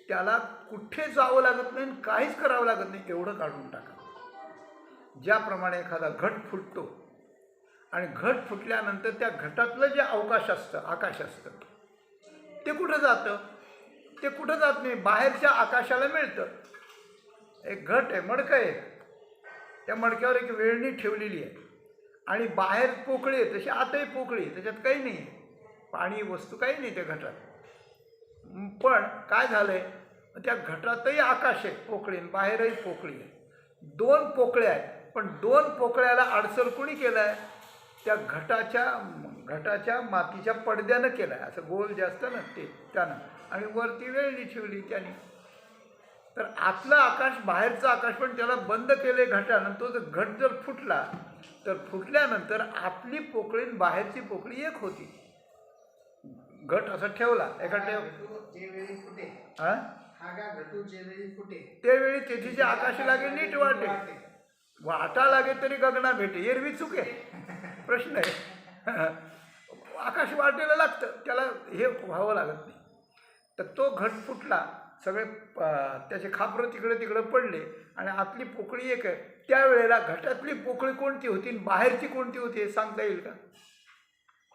त्याला कुठे जावं लागत नाही, काहीच करावं लागत नाही, एवढं काढून टाका. ज्याप्रमाणे एखादा घट फुटतो आणि घट फुटल्यानंतर त्या घटातलं जे अवकाश असतं, आकाश असतं, ते कुठं जातं? ते कुठं जात नाही, बाहेरच्या आकाशाला मिळतं. एक घट आहे, मडकं आहे, त्या मडक्यावर एक वेळणी ठेवलेली आहे आणि बाहेर पोकळी आहे, तशी आतही पोकळी आहे, त्याच्यात काही नाही, पाणी वस्तू काही नाही त्या घटात. पण काय झालंय, त्या घटातही आकाश आहे पोकळी, बाहेरही पोकळी आहे, दोन पोकळ्या आहेत. पण दोन पोकळ्याला अडसर कोणी केलं आहे? त्या घटाच्या मातीच्या पडद्यानं केलं आहे, असं गोल जे असतं ना ते त्यानं, आणि वरती वेळणी ठेवली त्याने. तर आतलं आकाश बाहेरचं आकाश पण त्याला बंद केले घटानं. तो जर घट जर फुटला तर फुटल्यानंतर आतली पोकळी आणि बाहेरची पोकळी एक होती. घट असा ठेवला एका त्यावेळी तेथीचे आकाश लागे नीट वाटे, वाटा लागे तरी गगना भेटे, एरवी चुके प्रश्न आहे. आकाश वाटेला लागतं, त्याला हे व्हावं लागत नाही. तर तो घट फुटला, सगळे त्याचे खापरं तिकडे पडले आणि आतली पोकळी एक आहे. त्यावेळेला घटातली पोकळी कोणती होती आणि बाहेरची कोणती होती हे सांगता येईल का?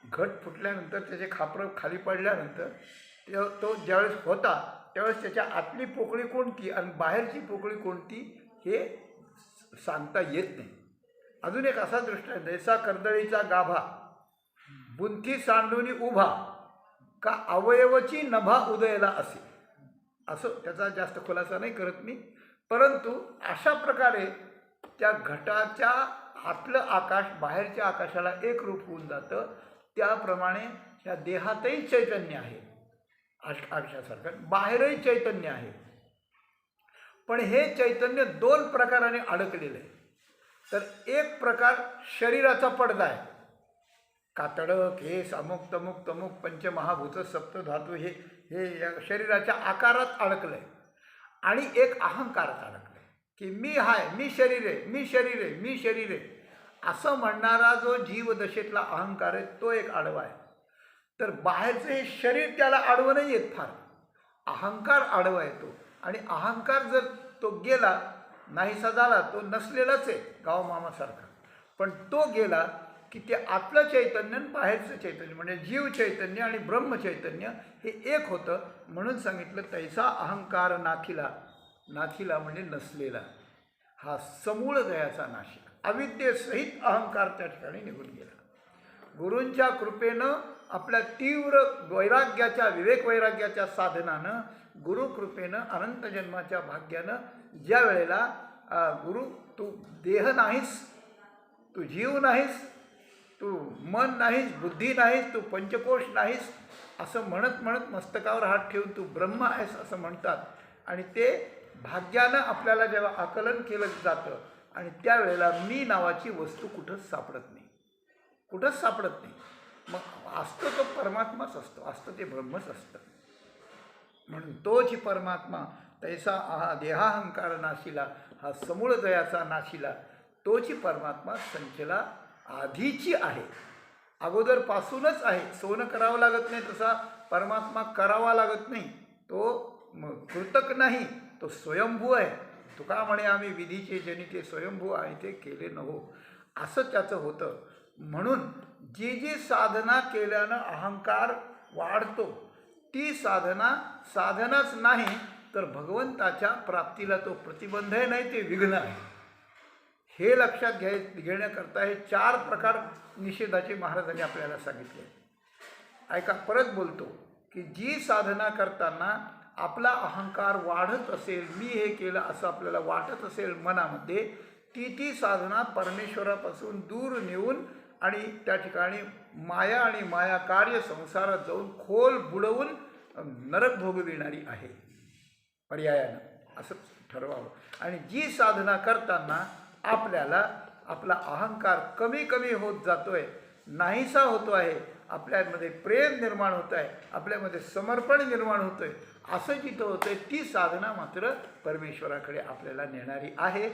घट फुटल्यानंतर त्याचे खापरं खाली पडल्यानंतर तो ज्यावेळेस होता त्यावेळेस त्याच्या आतली पोकळी कोणती आणि बाहेरची पोकळी कोणती हे सांगता येत नाही. अजून एक असा दृष्टांत, जैसा कर्दळीचा गाभा बुंथी सांडूनी उभा, का अवयवची नभा उदयला असे. असं त्याचा जास्त खुलासा नाही करत मी, परंतु अशा प्रकारे त्या घटाच्या आतलं आकाश बाहेरच्या आकाशाला एक रूप होऊन जातं. त्याप्रमाणे ह्या देहातही चैतन्य आहे, आकाशासारखं बाहेरही चैतन्य आहे. पण हे चैतन्य दोन प्रकाराने अडकलेलं आहे. तर एक प्रकार शरीराचा पडदा आहे, कातडं, केस, अमुक तमुक तमुक पंचमहाभूत सप्तधातू हे या शरीराच्या आकारात अडकलं आहे. आणि एक अहंकारात अडकलं आहे की मी हाय, मी शरीर आहे, मी शरीर आहे, मी शरीर आहे असं म्हणणारा जो जीवदशेतला अहंकार आहे तो एक आडवा आहे. तर बाहेरचं हे शरीर त्याला आडवं नाही येत, फार अहंकार आडवा येतो. आणि अहंकार जर तो गेला, नाहीसा झाला, तो नसलेलाच आहे गावमामासारखा. पण तो गेला की ते आतलं चैतन्य आणि बाहेरचं चैतन्य म्हणजे जीव चैतन्य आणि ब्रह्मचैतन्य हे एक होतं. म्हणून सांगितलं तैसा अहंकार नाथिला, नाथिला म्हणजे नसलेला, हा समूळ दयाचा नाशिक. अविद्येसहित अहंकार त्या ठिकाणी निघून गेला. गुरूंच्या कृपेनं, आपल्या तीव्र वैराग्याच्या, विवेक वैराग्याच्या साधनानं, गुरुकृपेनं, अनंत जन्माच्या भाग्यानं, ज्या वेळेला गुरु तू देह नाहीस, तू जीव नाहीस, तू मन नाहीस, बुद्धी नाहीस, तू पंचकोश नाहीस असं म्हणत म्हणत मस्तकावर हात ठेवून तू ब्रह्म आहेस असं म्हणतात. आणि ते भाग्यानं आपल्याला जेव्हा आकलन केलं जातं आणि त्यावेळेला मी नावाची वस्तू कुठंच सापडत नाही, कुठंच सापडत नाही. मग असतो तो परमात्माच असतो, असतं ते ब्रह्मच असतं. म्हणून तोच परमात्मा तैसा देहाहंकार नाशिला, हा समूळ दयाचा नाशिला, तोच परमात्मा संचला आधीची आहे, अगोदरपासूनच आहे. सोनं करावं लागत नाही तसा परमात्मा करावा लागत नाही. तो कृतक नाही, तो स्वयंभू आहे. तुका म्हणे आम्ही विधीचे जनिते स्वयंभू आहे ते केले नव्हो, असं त्याचं होतं. म्हणून जी जी साधना केल्यानं अहंकार वाढतो ती साधनाच नाही तर भगवंताच्या प्राप्तीला तो प्रतिबंधही नाही, ते विघ्न आहे. हे लक्षात घेण्याकरता हे 4 प्रकार निषेधाचे महाराजांनी आपल्याला सांगितले. ऐका, परत बोलतो की जी साधना करताना आपला अहंकार वाढत असेल, मी हे केलं असं आपल्याला वाटत असेल मनामध्ये, ती साधना परमेश्वरापासून दूर नेऊन आणि त्या ठिकाणी माया आणि माया कार्य संसारात जाऊन खोल बुडवून नरक भोगविणारी आहे पर्यायानं, असं ठरवावं. आणि जी साधना करताना आपल्याला आपला अहंकार कमी कमी होत जातोय, नाहीसा होतो आहे आपल्यामध्ये प्रेम निर्माण होत आहे, आपल्यामध्ये समर्पण निर्माण होतं आहे, असं जिथं होतं आहे ती साधना मात्र परमेश्वराकडे आपल्याला नेणारी आहे.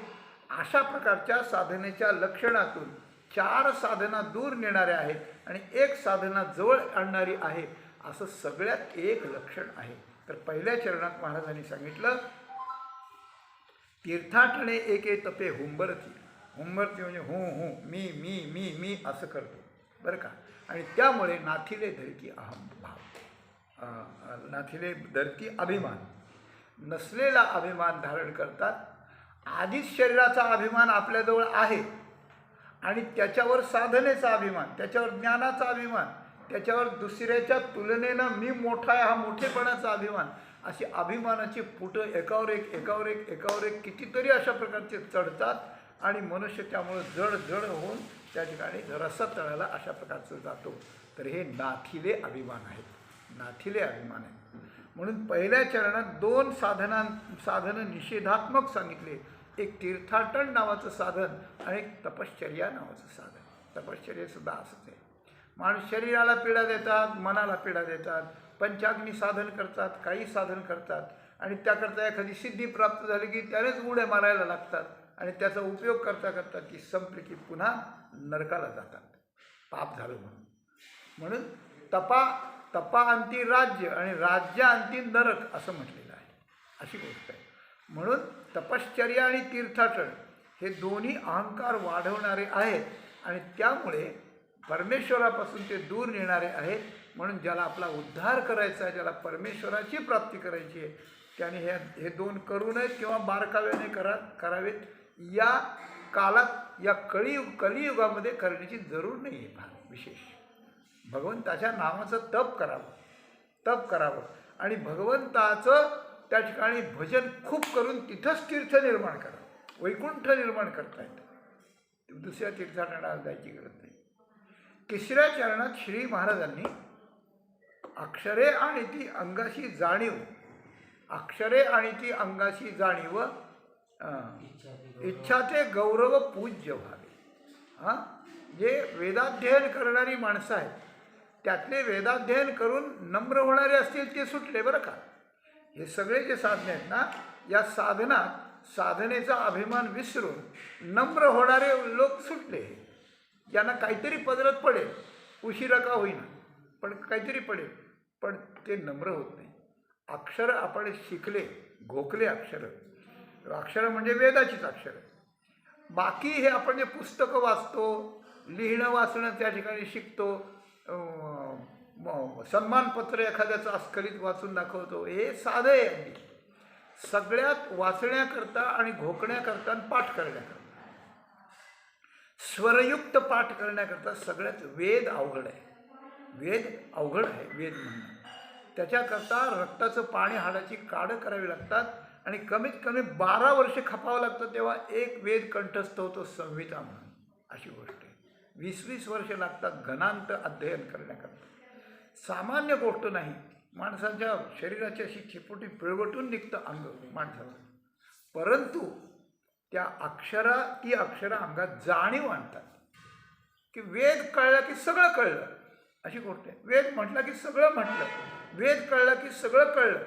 अशा प्रकारच्या साधनेच्या लक्षणातून 4 साधना दूर नेणाऱ्या आहेत आणि 1 साधना जवळ आणणारी आहे, असं सगळ्यात एक लक्षण आहे. तर पहिल्या चरणात महाराजांनी सांगितलं, तीर्थाटणे एके तपे हुंबरती. हुंबरती म्हणजे मी मी मी मी असं करतो बरं का. आणि त्यामुळे नाथिले धरती अहम भाव, नाथिले धरती अभिमान, नसलेला अभिमान धारण करतात. आधीच शरीराचा अभिमान आपल्याजवळ आहे आणि त्याच्यावर साधनेचा अभिमान, त्याच्यावर ज्ञानाचा अभिमान, त्याच्यावर दुसऱ्याच्या तुलनेनं मी मोठा आहे हा मोठेपणाचा अभिमान, अशी अभिमानाची फुटं एकावर एक कितीतरी अशा प्रकारचे चढतात आणि मनुष्य त्यामुळे जड होऊन त्या ठिकाणी रसतळाला अशा प्रकारचं जातो. तर हे नाथिले अभिमान आहेत, नाथिले अभिमान आहेत. म्हणून पहिल्या चरणात 2 साधनं निषेधात्मक सांगितले. एक तीर्थाटन नावाचं साधन आणि एक तपश्चर्या नावाचं साधन. तपश्चर्यासुद्धा असंच आहे. माणूस शरीराला पीडा देतात, मनाला पीडा देतात, पंचाग्नी साधन करतात, काही साधन करतात आणि त्याकरता एखादी सिद्धी प्राप्त झाली की त्यानेच उड्या मारायला लागतात आणि त्याचा उपयोग करता ती संपली की पुन्हा नरकाला जातात, पाप झालं म्हणून. म्हणून तपाअंती राज्य आणि राज्याअंती नरक असं म्हटलेलं आहे, अशी गोष्ट आहे. म्हणून तपश्चर्या आणि तीर्थाटन हे दोन्ही अहंकार वाढवणारे आहेत आणि त्यामुळे परमेश्वरापासून ते दूर नेणारे आहेत. म्हणून ज्याला आपला उद्धार करायचा आहे, ज्याला परमेश्वराची प्राप्ती करायची आहे, त्याने हे 2 करू नयेत किंवा बारकाव्याने करावेत. या काळात, या कलियुगामध्ये करण्याची जरूर नाही आहे. फार विशेष भगवंताच्या नावाचं तप करावं आणि भगवंताचं त्या ठिकाणी भजन खूप करून तिथंच तीर्थ निर्माण करावं, वैकुंठ निर्माण करता येतं, दुसऱ्या तीर्थाटनाला जायची गरज नाही. 3ऱ्या चरणात श्री महाराजांनी अक्षरे आणि ती अंगाशी जाणीव, अक्षरे आणि ती अंगाशी जाणीव, इच्छा ते गौरव पूज्य व्हावे. जे वेदाध्ययन करणारी माणसं आहेत त्यातले वेदाध्ययन करून नम्र होणारे असतील ते सुटले बरं का. हे सगळे जे साधने आहेत ना, या साधनेचा अभिमान विसरून नम्र होणारे लोक सुटले. ज्यांना काहीतरी पदरात पडेल, उशिरा का होईना पण काहीतरी पडेल, पण ते नम्र होत नाही. अक्षर आपण शिकले, घोकले अक्षर म्हणजे वेदाचीच अक्षरं. बाकी हे आपण जे पुस्तकं वाचतो, लिहिणं वाचणं त्या ठिकाणी शिकतो, सन्मानपत्र एखाद्याचं अस्खलित वाचून दाखवतो, हे साधं आहे अगदी. सगळ्यात वाचण्याकरता आणि घोकण्याकरता आणि पाठ करण्याकरता, स्वरयुक्त पाठ करण्याकरता सगळ्यात वेद अवघड आहे. वेद म्हणणं. त्याच्याकरता रक्ताचं पाणी हाडाची काढं करावी लागतात आणि कमीत कमी 12 वर्षे खपावं लागतं, तेव्हा एक वेद कंठस्थ होतो संहिता म्हणून. अशी गोष्ट आहे. 20-20 वर्षे लागतात घनांत अध्ययन करण्याकरता. सामान्य गोष्ट नाही. माणसाच्या शरीराची अशी चिपोटी पिळवटून निघतं अंग माणसाला, परंतु ती अक्षरं अंगात जाणीव आणतात की वेद कळला की सगळं कळलं, अशी गोष्ट आहे. वेद म्हटलं की सगळं म्हटलं, वेद कळला की सगळं कळलं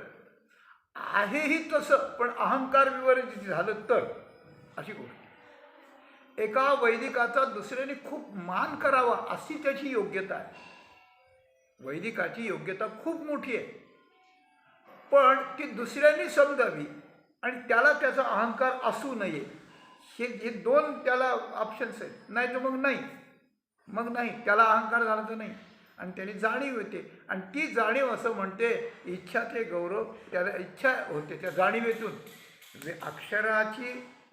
आहेही तसं, पण अहंकार विवर्जित झालं तर, अशी गोष्ट. एका वैदिकाचा दुसऱ्याने खूप मान करावा अशी त्याची योग्यता आहे. वैदिकाची योग्यता खूप मोठी आहे, पण ती दुसऱ्यांनी समजावी आणि त्याला त्याचा अहंकार असू नये, हे 2 त्याला ऑप्शन्स आहेत. नाही तर मग नाही त्याला अहंकार झाला तर नाही आणि त्याने जाणीव येते आणि ती जाणीव असं म्हणते इच्छा ते गौरव, त्याला इच्छा होते त्या जाणीवेतून.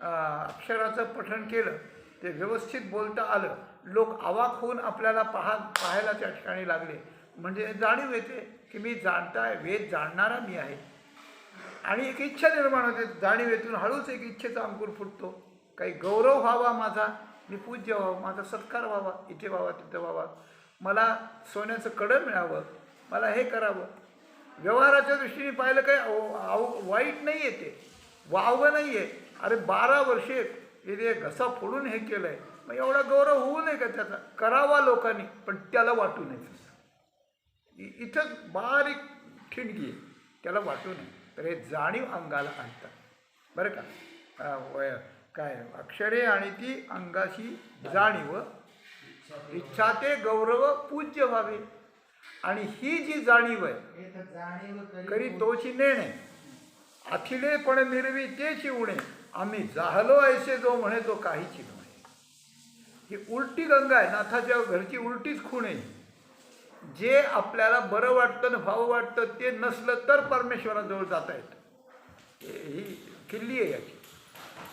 अक्षराचं पठण केलं, ते व्यवस्थित बोलता आलं, लोक अवाक होऊन आपल्याला पाहायला त्या ठिकाणी लागले, म्हणजे जाणीव येते की मी जाणताय, वेद जाणणारा मी आहे आणि एक इच्छा निर्माण होते. जाणीवेतून हळूच एक इच्छेचा अंकुर फुटतो. काही गौरव व्हावा माझा, मी पूज्य व्हावं, माझा सत्कार व्हावा, इथे व्हावा तिथं व्हावा, मला सोन्याचं कडं मिळावं, मला हे करावं. व्यवहाराच्या दृष्टीने पाहिलं काही वाईट नाही आहे, ते वावं नाही आहे. अरे 12 वर्षे हे घसा फोडून हे केलं आहे, मग एवढा गौरव होऊ नये का त्याचा? करावा लोकांनी, पण त्याला वाटू नये. इथंच बारीक ठिणगी आहे, त्याला वाटू नये. तर हे जाणीव अंगाला आणतात बरं का. काय अक्षरे आणि ती अंगाशी जाणीव, इच्छा ते गौरव पूज्य व्हावे. आणि ही जी जाणीव आहे, एक जाणीव करी तोची नेणे, अखिले पण मिरवी तेची उणे, आम्ही जाहलो ऐसे जो म्हणे तो काहीची म्हणे. ही उलटी गंगा आहे, नाथाच्या घरची उलटीच खूण आहे. जे आपल्याला बरं वाटतं ना भाव वाटतं ते नसलं तर परमेश्वराजवळ जाता येतं. ही किल्ली आहे याची.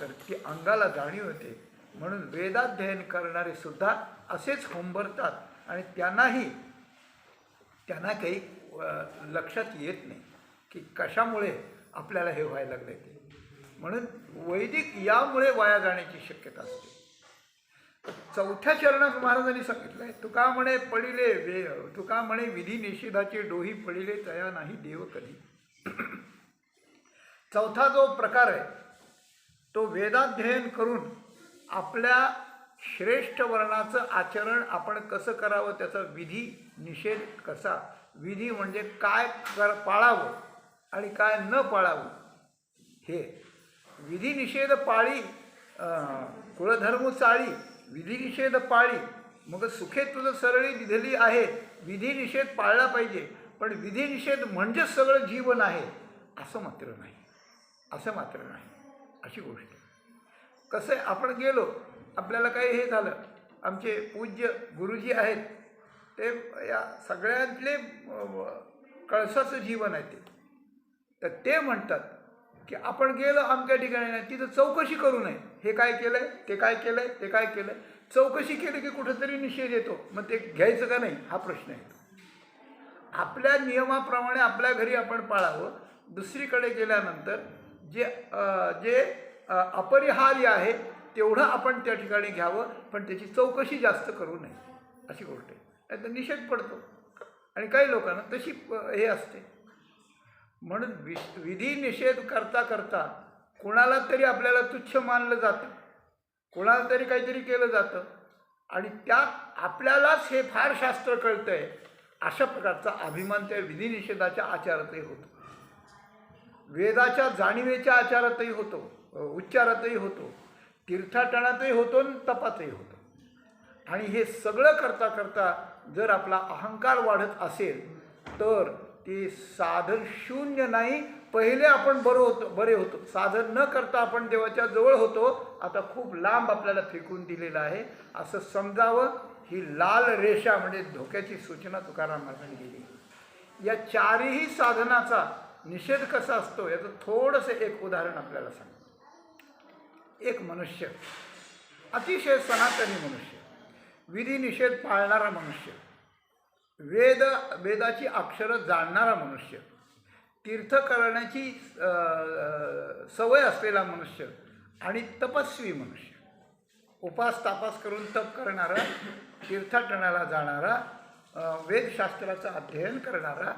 तर ती अंगाला जाणीव होते. म्हणून वेदाध्ययन करणारे सुद्धा असेच हुंबरतात आणि त्यांना काही लक्षात येत नाही की कशामुळे आपल्याला हे व्हायला लागलं ते. म्हणून वैदिक यामुळे वाया जाण्याची शक्यता असते. चौथ्या चरणात महाराजांनी सांगितलं आहे, तुका म्हणे पडिले तुका म्हणे विधी निषेधाचे डोही पडिले तया नाही देव कधी. चौथा जो प्रकार आहे तो वेदाध्ययन करून आपल्या श्रेष्ठ वर्णाचं आचरण आपण कसं करावं, त्याचा विधी निषेध कसा. विधी म्हणजे काय पाळावं आणि काय न पाळावं. हे विधी निषेध पाळी कुळधर्म चाळी, विधी निषेध पाळी मग सुखे तुझं सरळी दिधली आहे. विधी निषेध पाळला पाहिजे, पण विधी निषेध म्हणजेच सगळं जीवन आहे असं मात्र नाही. अशी गोष्ट. कसं आहे, आपण गेलो, आपल्याला काही हे झालं, आमचे पूज्य गुरुजी आहेत ते या सगळ्यातले कळसाचं जीवन आहे ते. तर ते म्हणतात की आपण गेलो अमक्या ठिकाणी नाही, तिथं चौकशी करू नये. हे काय केलं आहे, ते काय केलं आहे, ते काय केलं आहे. चौकशी केली की कुठंतरी निषेध येतो, मग ते घ्यायचं का नाही हा प्रश्न येतो. आपल्या नियमाप्रमाणे आपल्या घरी आपण पाळावं. दुसरीकडे गेल्यानंतर जे अपरिहार्य आहे तेवढं आपण त्या ठिकाणी घ्यावं, पण त्याची चौकशी जास्त करू नये अशी गोष्ट आहे. नाही तर निषेध पडतो आणि काही लोकांना तशी हे असते. म्हणून विधी निषेध करता करता कोणाला तरी आपल्याला तुच्छ मानलं जातं, कोणाला तरी काहीतरी केलं जातं आणि त्यात आपल्यालाच हे फार शास्त्र कळतं आहे अशा प्रकारचा अभिमान त्या विधी निषेधाच्या आचारातही होतो. वेदाच्या जाणीवेच्या आचारातही होतो, उच्चारातही होतो, तीर्थाटनातही होतो आणि तपातही होतो. आणि हे सगळं करता करता जर आपला अहंकार वाढत असेल तर ते साधन शून्य नाही. पहिले आपण बरे होतो, साधन न करता आपण देवाच्या जवळ होतो. आता खूप लांब आपल्याला फेकून दिलेलं आहे असं समजावं. ही लाल रेषा म्हणजे धोक्याची सूचना तुकाराम महाराजांनी दिली. या चारही साधनाचा निषेध कसा असतो याचं थोडंसं एक उदाहरण आपल्याला सांग. एक मनुष्य, अतिशय सनातनी मनुष्य, विधी निषेध पाळणारा मनुष्य, वेदाची अक्षरं जाणणारा मनुष्य, तीर्थ करण्याची सवय असलेला मनुष्य आणि तपस्वी मनुष्य, उपास तापास करून तप करणारा, तीर्थाटनाला जाणारा, वेदशास्त्राचं अध्ययन करणारा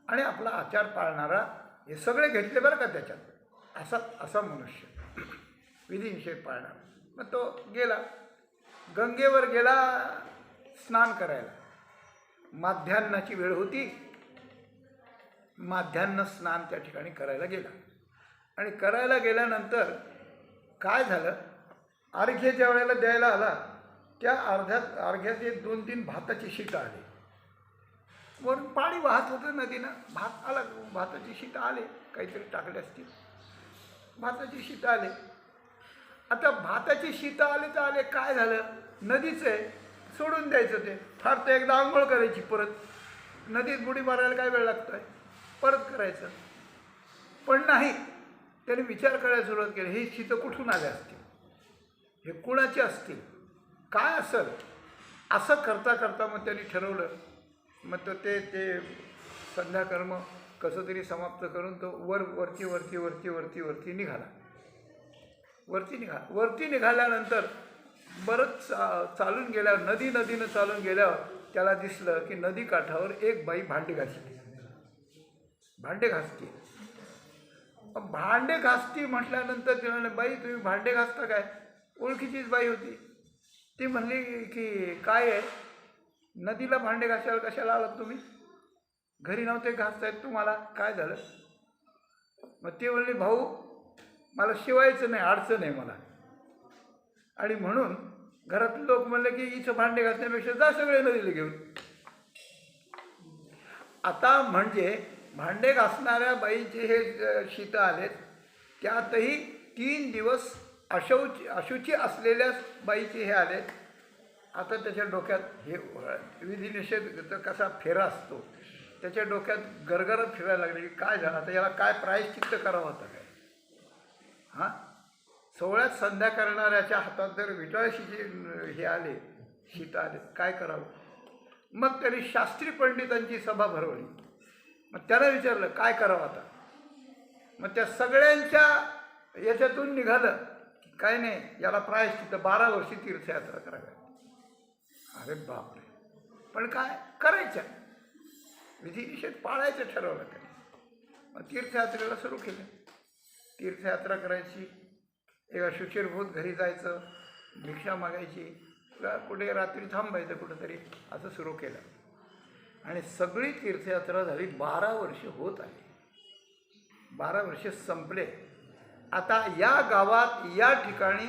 आणि आपला आचार पाळणारा, हे सगळे घेतले बरं का त्याच्यात. असा मनुष्य विधी निषेध पाळणारा. मग तो गेला, गंगेवर गेला स्नान करायला. माध्यान्नाची वेळ होती, माध्यान्ह स्नान त्या ठिकाणी करायला गेला. आणि करायला गेल्यानंतर काय झालं, अर्घ्य ज्या वेळेला द्यायला आला त्या अर्घ्यात 2-3 भाताची शीतं आली. वरून पाणी वाहत होतं नदीनं, भात आला, भाताची शीतं आले, काहीतरी टाकले असतील, भाताची शीतं आले. आता भाताची शीतं आले तर आले, काय झालं, नदीचं आहे, सोडून द्यायचं. ते फार तर एकदा आंघोळ करायची, परत नदीत बुडी मारायला काय वेळ लागतो आहे, परत करायचं. पण नाही, त्याने विचार करायला सुरुवात केली, हे शीतं कुठून आले असतील, हे कुणाचे असतील, काय असेल. असं करता करता मग त्यांनी ठरवलं. मग तो ते संध्याकर्म कसं तरी समाप्त करून तो वरती निघाला. वरती निघाल्यानंतर बरंच चालून गेल्यावर नदीनं चालून गेल्यावर त्याला दिसलं की नदी काठावर एक बाई भांडे घासती म्हटल्यानंतर ते म्हणाले, बाई तुम्ही भांडे घासता काय. ओळखीचीच बाई होती. ती म्हणली की काय आहे, नदीला भांडे घासायला कशाला आलात तुम्ही. घरी नव्हते घासतायत तुम्हाला, काय झालं? मग ती म्हणली, भाऊ मला शिवायचं नाही, अडचण आहे मला. आणि म्हणून घरातले लोक म्हणले की हिचं भांडे घासण्यापेक्षा जा सगळे नदीला घेऊन. आता म्हणजे भांडे घासणाऱ्या बाईचे हे शीत आलेत, त्यातही 3 दिवस अशुची असलेल्या बाईचे हे आलेत. आता त्याच्या डोक्यात हे विधिनिषेध कसा फेरा असतो, त्याच्या डोक्यात गरगरत फिरायला लागले की काय झालं आता, याला काय प्रायश्चित्त करावं होतं काय? हां, सोहळ्यात संध्या करणाऱ्याच्या हातात जर विटाळशीचे हे आले, शीत आले, काय करावं? मग त्यांनी शास्त्री पंडितांची सभा भरवली. मग त्याला विचारलं काय करावं आता. मग त्या सगळ्यांच्या याच्यातून निघालं की काय नाही, याला प्रायश्चित्त 12 वर्षी तीर्थयात्रा कराव्या. अरे बापरे, पण काय करायच्या, विधिनिषेध पाळायचं ठरवलं त्याने. मग तीर्थयात्रेला सुरू केलं. तीर्थयात्रा करायची, एका शुचिरभूत घरी जायचं, भिक्षा मागायची, कुठे रात्री थांबायचं कुठंतरी, असं सुरू केलं. आणि सगळी तीर्थयात्रा झाली. 12 वर्ष होत आली. 12 वर्ष संपले. आता या गावात या ठिकाणी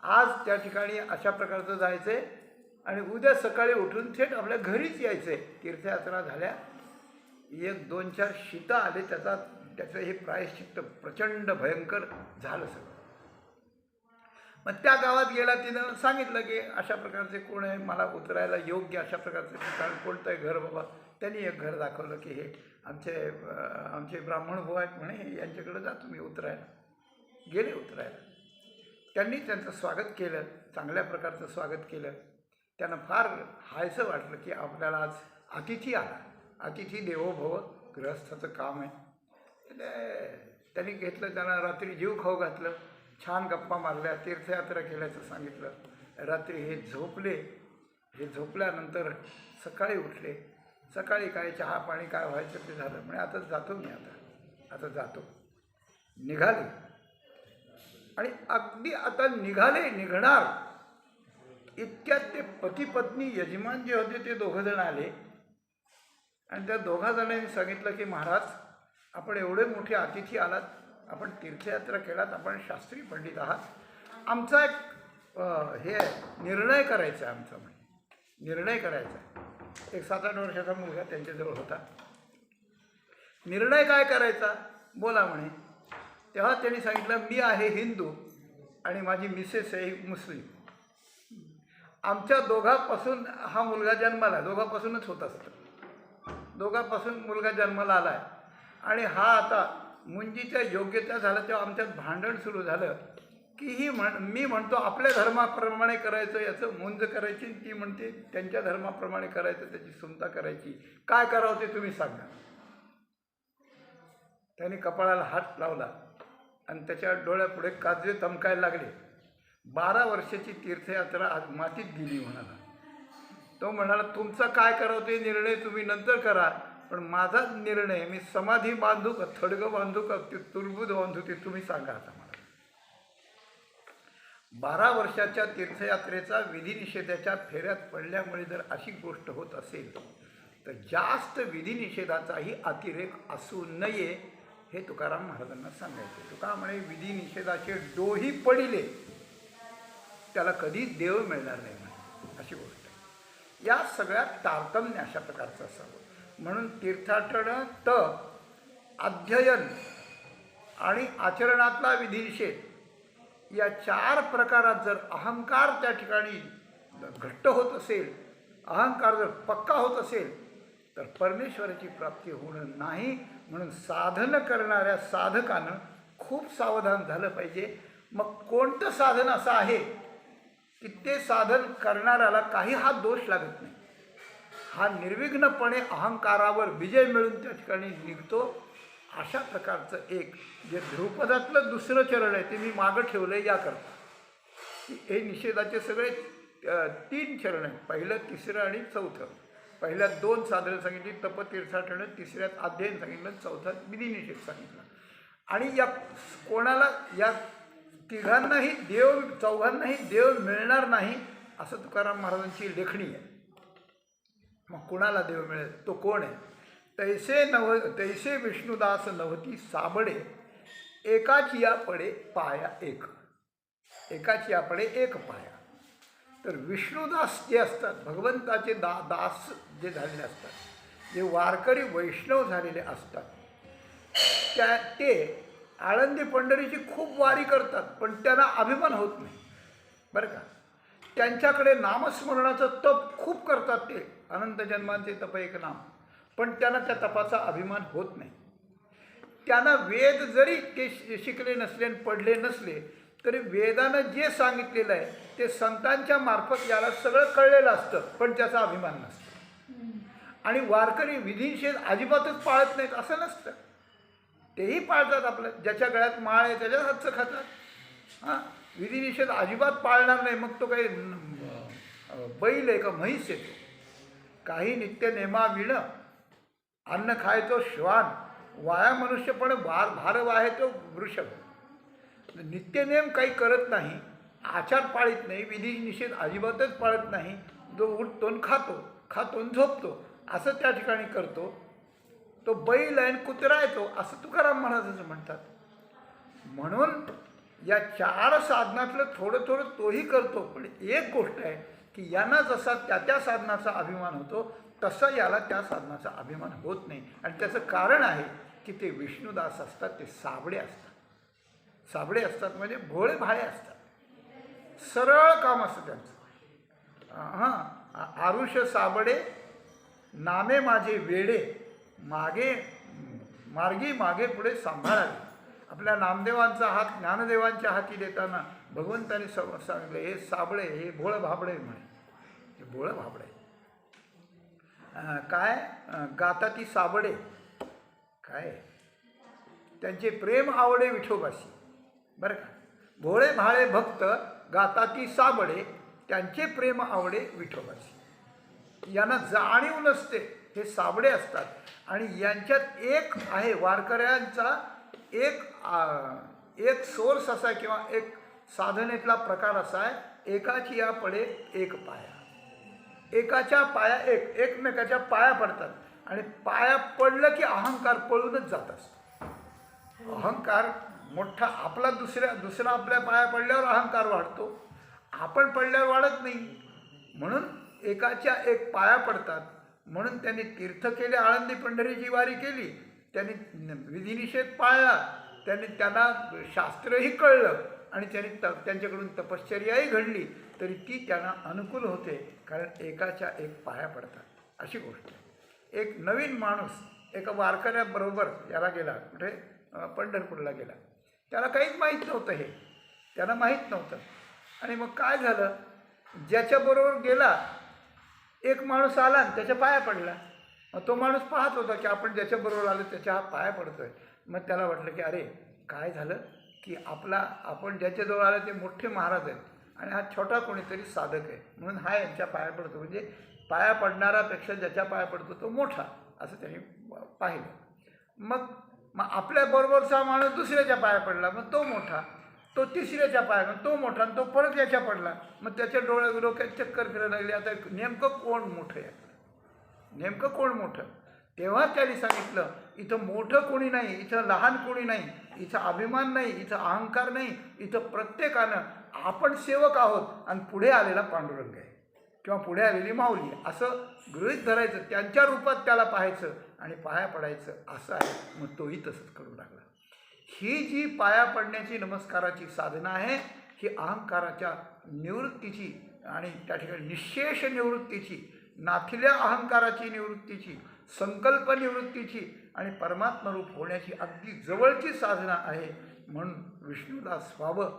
आज त्या ठिकाणी अशा प्रकारचं जायचं आहे आणि उद्या सकाळी उठून थेट आपल्या घरीच यायचं आहे. तीर्थयात्रा झाल्या, 1-2-4 शीतं आले, त्याचं हे प्रायश्चित्त प्रचंड भयंकर झालं सगळं. मग त्या गावात गेला, तिनं सांगितलं की अशा प्रकारचे कोण आहे, मला उतरायला योग्य अशा प्रकारचं ठिकाण कोणतं आहे घर बाबा. त्यांनी एक घर दाखवलं की हे आमचे ब्राह्मण भाऊ आहेत म्हणे, यांच्याकडे जा तुम्ही उतरायला. गेले उतरायला. त्यांनी त्यांचं स्वागत केलं, चांगल्या प्रकारचं स्वागत केलं. त्यांना फार हायसं वाटलं की आपल्याला आज अतिथी आला. अतिथी देवो भव, गृहस्थाचं काम आहे. त्यांनी घेतलं, त्यांना रात्री जीव खाऊ घातलं, छान गप्पा मारल्या, तीर्थयात्रा केल्याचं सांगितलं. रात्री हे झोपले. हे झोपल्यानंतर सकाळी उठले. सकाळी काय चहा पाणी काय व्हायचं ते झालं. म्हणजे आता जातो मी, आता जातो. निघाले आणि अगदी आता निघणार इतक्यात ते पती पत्नी यजमान जे होते ते 2 जण आले. आणि त्या 2 जणांनी सांगितलं की महाराज, आपण एवढे मोठे अतिथी आलात, आपण तीर्थयात्रा केलात, आपण शास्त्री पंडित आहात, आमचा एक हे निर्णय करायचा आहे. आमचा निर्णय करायचा आहे. एक 7-8 वर्षाचा मुलगा त्यांच्याजवळ होता. निर्णय काय करायचा बोला म्हणे. तेव्हा त्यांनी सांगितलं, मी आहे हिंदू आणि माझी मिसेस आहे मुस्लिम. आमच्या दोघांपासून हा मुलगा जन्माला, दोघांपासूनच होत असतं, दोघांपासून मुलगा जन्माला आला आहे. आणि हा आता मुंजीच्या योग्यता झालं तेव्हा आमच्यात भांडण सुरू झालं की मी म्हणतो आपल्या धर्माप्रमाणे करायचं, याचं मुंज करायची, ती म्हणते त्यांच्या धर्माप्रमाणे करायचं, त्याची सुमता करायची. काय करावं ते तुम्ही सांगा. त्यांनी कपाळाला हात लावला आणि त्याच्या डोळ्यापुढे काजवे चमकायला लागले. 12 वर्षाची तीर्थयात्रा आज मातीत गेली म्हणाला. तो म्हणाला, तुमचं काय करावं ते निर्णय तुम्ही नंतर करा, पण माझा निर्णय, मी समाधी बांधू का, थडगं बांधू का, तुर्बुद बांधू, ते तुम्ही सांगा आता मला. 12 वर्षाच्या तीर्थयात्रेचा विधिनिषेधाच्या फेऱ्यात पडल्यामुळे जर अशी गोष्ट होत असेल तर जास्त विधिनिषेधाचाही अतिरेक असू नये, हे तुकाराम महाराजांना सांगायचे. तुका म्हणे, विधिनिषेधाचे डोही पडिले त्याला कधी देव मिळणार नाही म्हणे, अशी गोष्ट आहे. या सगळ्यात तारतम्य अशा प्रकारचं असावं. म्हणून तीर्थाटन, अध्ययन आणि आचरणातला विधिनिषेध या 4 प्रकारात जर अहंकार त्या ठिकाणी घट्ट होत असेल, अहंकार जर पक्का होत असेल तर परमेश्वराची प्राप्ती होणं नाही. म्हणून साधन करणाऱ्या साधकानं खूप सावधान झालं पाहिजे. मग कोणतं साधन असं आहे की ते साधन करणाऱ्याला काही हा दोष लागत नाही, हा निर्विघ्नपणे अहंकारावर विजय मिळून त्या ठिकाणी निघतो. अशा प्रकारचं एक जे ध्रुपदातलं 2रं चरण आहे ते मी मागं ठेवलं आहे याकरता. हे निषेधाचे सगळे 3 चरण आहेत, 1, 3 आणि 4. पहिल्यात 2 साधनं सांगितली, तपतीर्थाटन, 3ऱ्यात अध्ययन सांगितलं, 4थात विधिनिषेध सांगितलं. आणि या कोणाला, या तिघांनाही देव, 4घांनाही देव मिळणार नाही असं तुकाराम महाराजांची लेखणी आहे. मग कोणाला देव मिळेल, तो कोण आहे तैसे विष्णुदास नवती साबडे, एकाची या पडे पाया एक. एकाची या पडे एक पाया. तर विष्णुदास जे असतात, भगवंताचे दास जे झालेले असतात, जे वारकरी वैष्णव झालेले असतात, ते आळंदी पंढरीची खूप वारी करतात, पण त्यांना अभिमान होत नाही बरं का. त्यांच्याकडे नामस्मरणाचं तप खूप करतात, ते अनंत जन्मांचे तप एक नाम, पण त्यांना त्या तपाचा अभिमान होत नाही. त्यांना वेद जरी ते शिकले नसले आणि पडले नसले तरी वेदानं जे सांगितलेलं आहे ते संतांच्या मार्फत याला सगळं कळलेलं असतं, पण त्याचा अभिमान नसतो. आणि वारकरी विधिनिषेध अजिबातच पाळत नाहीत असं नसतं, तेही पाळतात. आपलं ज्याच्या गळ्यात माळ आहे त्याच्याच हातचं खातात. हां, विधिनिषेध अजिबात पाळणार नाही, मग तो काही बैल आहे का म्हैस आहे. काही नित्य नेमा विण अन्न खायचो श्वान, वाया मनुष्य पण भार वाहे तो वृषभ. नित्यनेम काही करत नाही, आचार पाळीत नाही, विधी निषेध अजिबातच पाळत नाही, जो उठतो आणि खातो आणि झोपतो असं त्या ठिकाणी करतो, तो बैल आहे आणि कुत्रा आहे तो, असं तुकाराम महाराजांचं म्हणतात. म्हणून या 4 साधनातलं थोडं थोडं तोही करतो, पण एक गोष्ट आहे की यांना जसा त्या साधनाचा अभिमान होतो तसा याला त्या साधनाचा अभिमान होत नाही. आणि त्याचं कारण आहे की ते विष्णुदास असतात, ते साबडे असतात. साबडे असतात म्हणजे भोळे भाळे असतात, सरळ काम असतं त्यांचं. हां, आरुष साबडे नामे माझे वेडे, मार्गी मागे पुढे सांभाळावे. आपल्या नामदेवांचा हात ज्ञानदेवांच्या हाती देताना भगवंतांनी सांगितलं, हे साबळे, हे भोळं भाबडे म्हणे, हे भोळं भाबडे. काय गाताती साबडे, काय त्यांचे प्रेम आवडे विठोबाशी बरं का. भोळे भाळे भक्त गाताती साबडे, त्यांचे प्रेम आवडे विठोबाशी. यांना जाणीव नसते, हे साबडे असतात. आणि यांच्यात एक आहे, वारकऱ्यांचा एक सोर्स असा आहे किंवा एक साधनेतला प्रकार असा आहे, एकाची या पडे एक पाया. एकाच्या पाया एकमेकाच्या पाया पडतात. आणि पाया पडलं की अहंकार पळूनच जात असतो. अहंकार मोठा आपला दुसरा आपल्या पाया पडल्यावर अहंकार वाढतो, आपण पडल्यावर वाढत नाही. म्हणून एकाच्या एक पाया पडतात. म्हणून त्यांनी तीर्थ केले, आळंदी पंढरीची वारी केली, त्यांनी विधिनिषेध पाळला, त्यांना शास्त्रही कळलं आणि त्यांच्याकडून तपश्चर्याही घडली, तरी ती त्यांना अनुकूल होते, कारण एकाच्या एक पाया पडतात. अशी गोष्ट आहे. एक नवीन माणूस एका वारकऱ्याबरोबर याला गेला, कुठे पंढरपूरला गेला. त्याला काहीच माहीत नव्हतं, हे त्याला माहीत नव्हतं. आणि मग काय झालं, ज्याच्याबरोबर गेला एक माणूस आला आणि त्याच्या पाया पडला. मग तो माणूस पाहत होता की आपण ज्याच्याबरोबर आलो त्याच्या हा पाया पडतोय. मग त्याला वाटलं की अरे काय झालं की आपण ज्याच्याजवळ आलं ते मोठे महाराज आहेत आणि हा छोटा कोणीतरी साधक आहे, म्हणून हा यांच्या पाया पडतो. म्हणजे पाया पडणारापेक्षा ज्याच्या पाया पडतो तो मोठा, असं त्यांनी पाहिलं. मग आपल्याबरोबरचा माणूस दुसऱ्याच्या पाया पडला, मग तो मोठा, तो तिसऱ्याच्या पाया, मग तो मोठा, आणि तो परत याच्या पडला. मग त्याच्या डोक्यात चक्कर फिरायला लागली, आता नेमकं कोण मोठं आहे, नेमकं कोण मोठं. तेव्हा त्यांनी सांगितलं, इथं मोठं कोणी नाही, इथं लहान कोणी नाही, इथं अभिमान नाही, इथं अहंकार नाही, इथं प्रत्येकानं आपण सेवक आहोत आणि पुढे आलेला पांडुरंग आहे किंवा पुढे आलेली माऊली आहे असं गृहीत धरायचं, त्यांच्या रूपात त्याला पाहायचं आणि पाया पडायचं, असं आहे. मग तोही तसंच करू लागला. ही जी पाया पडण्याची नमस्काराची साधना आहे, ही अहंकाराच्या निवृत्तीची आणि त्या ठिकाणी निःशेष निवृत्तीची, नाथिल्या अहंकाराची निवृत्तीची, संकल्प निवृत्तीची आणि परमात्मरूप होण्याची अगदी जवळची साधना आहे. म्हणून विष्णुदास व्हावं,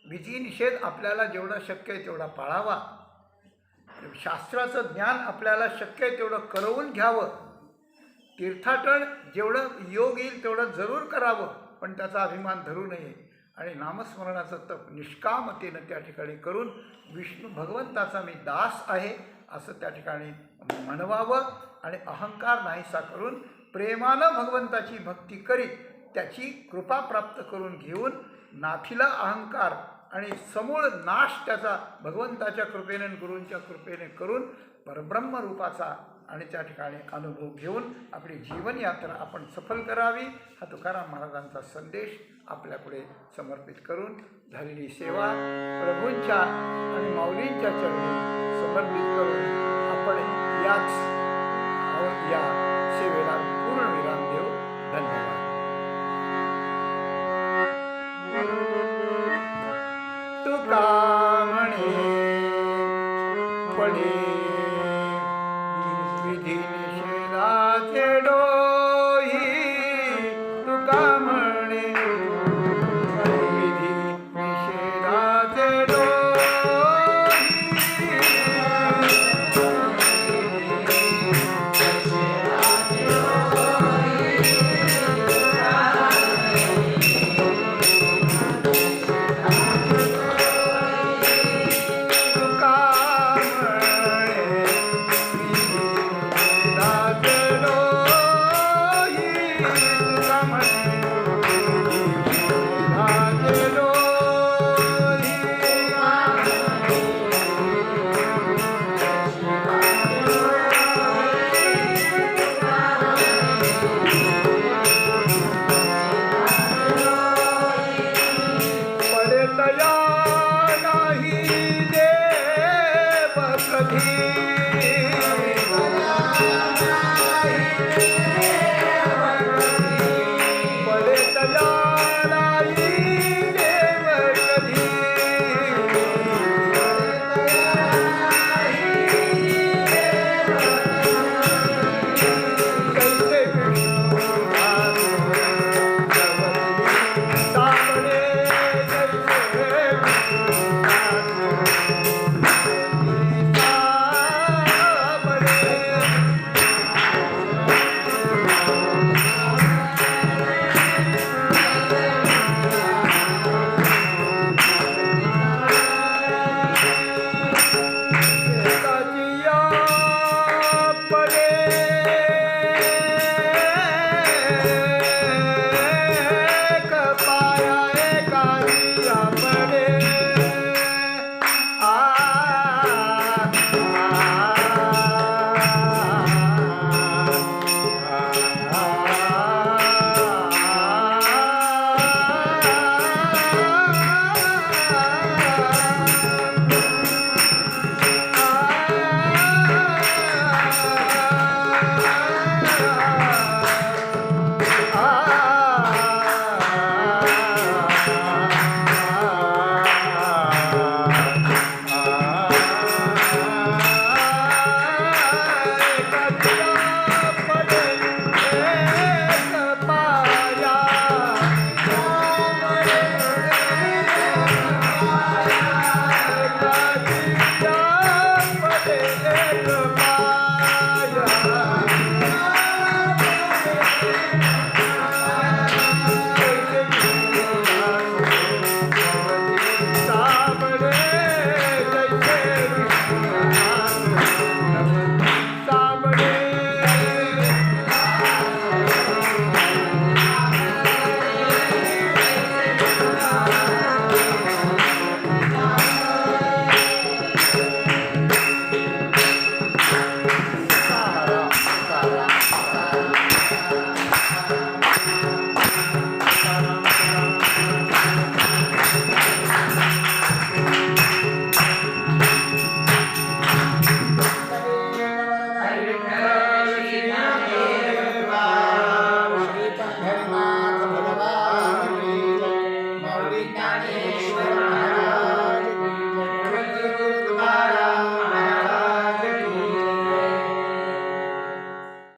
विधिनिषेध आपल्याला जेवढा शक्य आहे तेवढा पाळावा, शास्त्राचं ज्ञान आपल्याला शक्य आहे तेवढं करवून घ्यावं, तीर्थाटन जेवढं योग येईल तेवढं जरूर करावं, पण त्याचा अभिमान धरू नये. आणि नामस्मरणाचं तप निष्कामतेनं त्या ठिकाणी करून विष्णू भगवंताचा मी दास आहे असं त्या ठिकाणी म्हणवावं आणि अहंकार नाहीसा करून प्रेमानं भगवंताची भक्ती करीत त्याची कृपा प्राप्त करून घेऊन नाथीला अहंकार आणि समूळ नाश त्याचा भगवंताच्या कृपेने गुरूंच्या कृपेने करून परब्रह्मरूपाचा आणि त्या ठिकाणी अनुभव घेऊन आपली जीवनयात्रा आपण सफल करावी हा तुकाराम महाराजांचा संदेश आपल्यापुढे समर्पित करून झालेली सेवा प्रभूंच्या आणि माऊलींच्या चरणी समर्पित करून आपण या सेवेला पूर्णविराम देऊ. धन्यवाद. तुका म्हणे पडे विधी निषेधाचे डोही, तुका म्हणे विधी निषेधाचे डोही, तुका म्हणे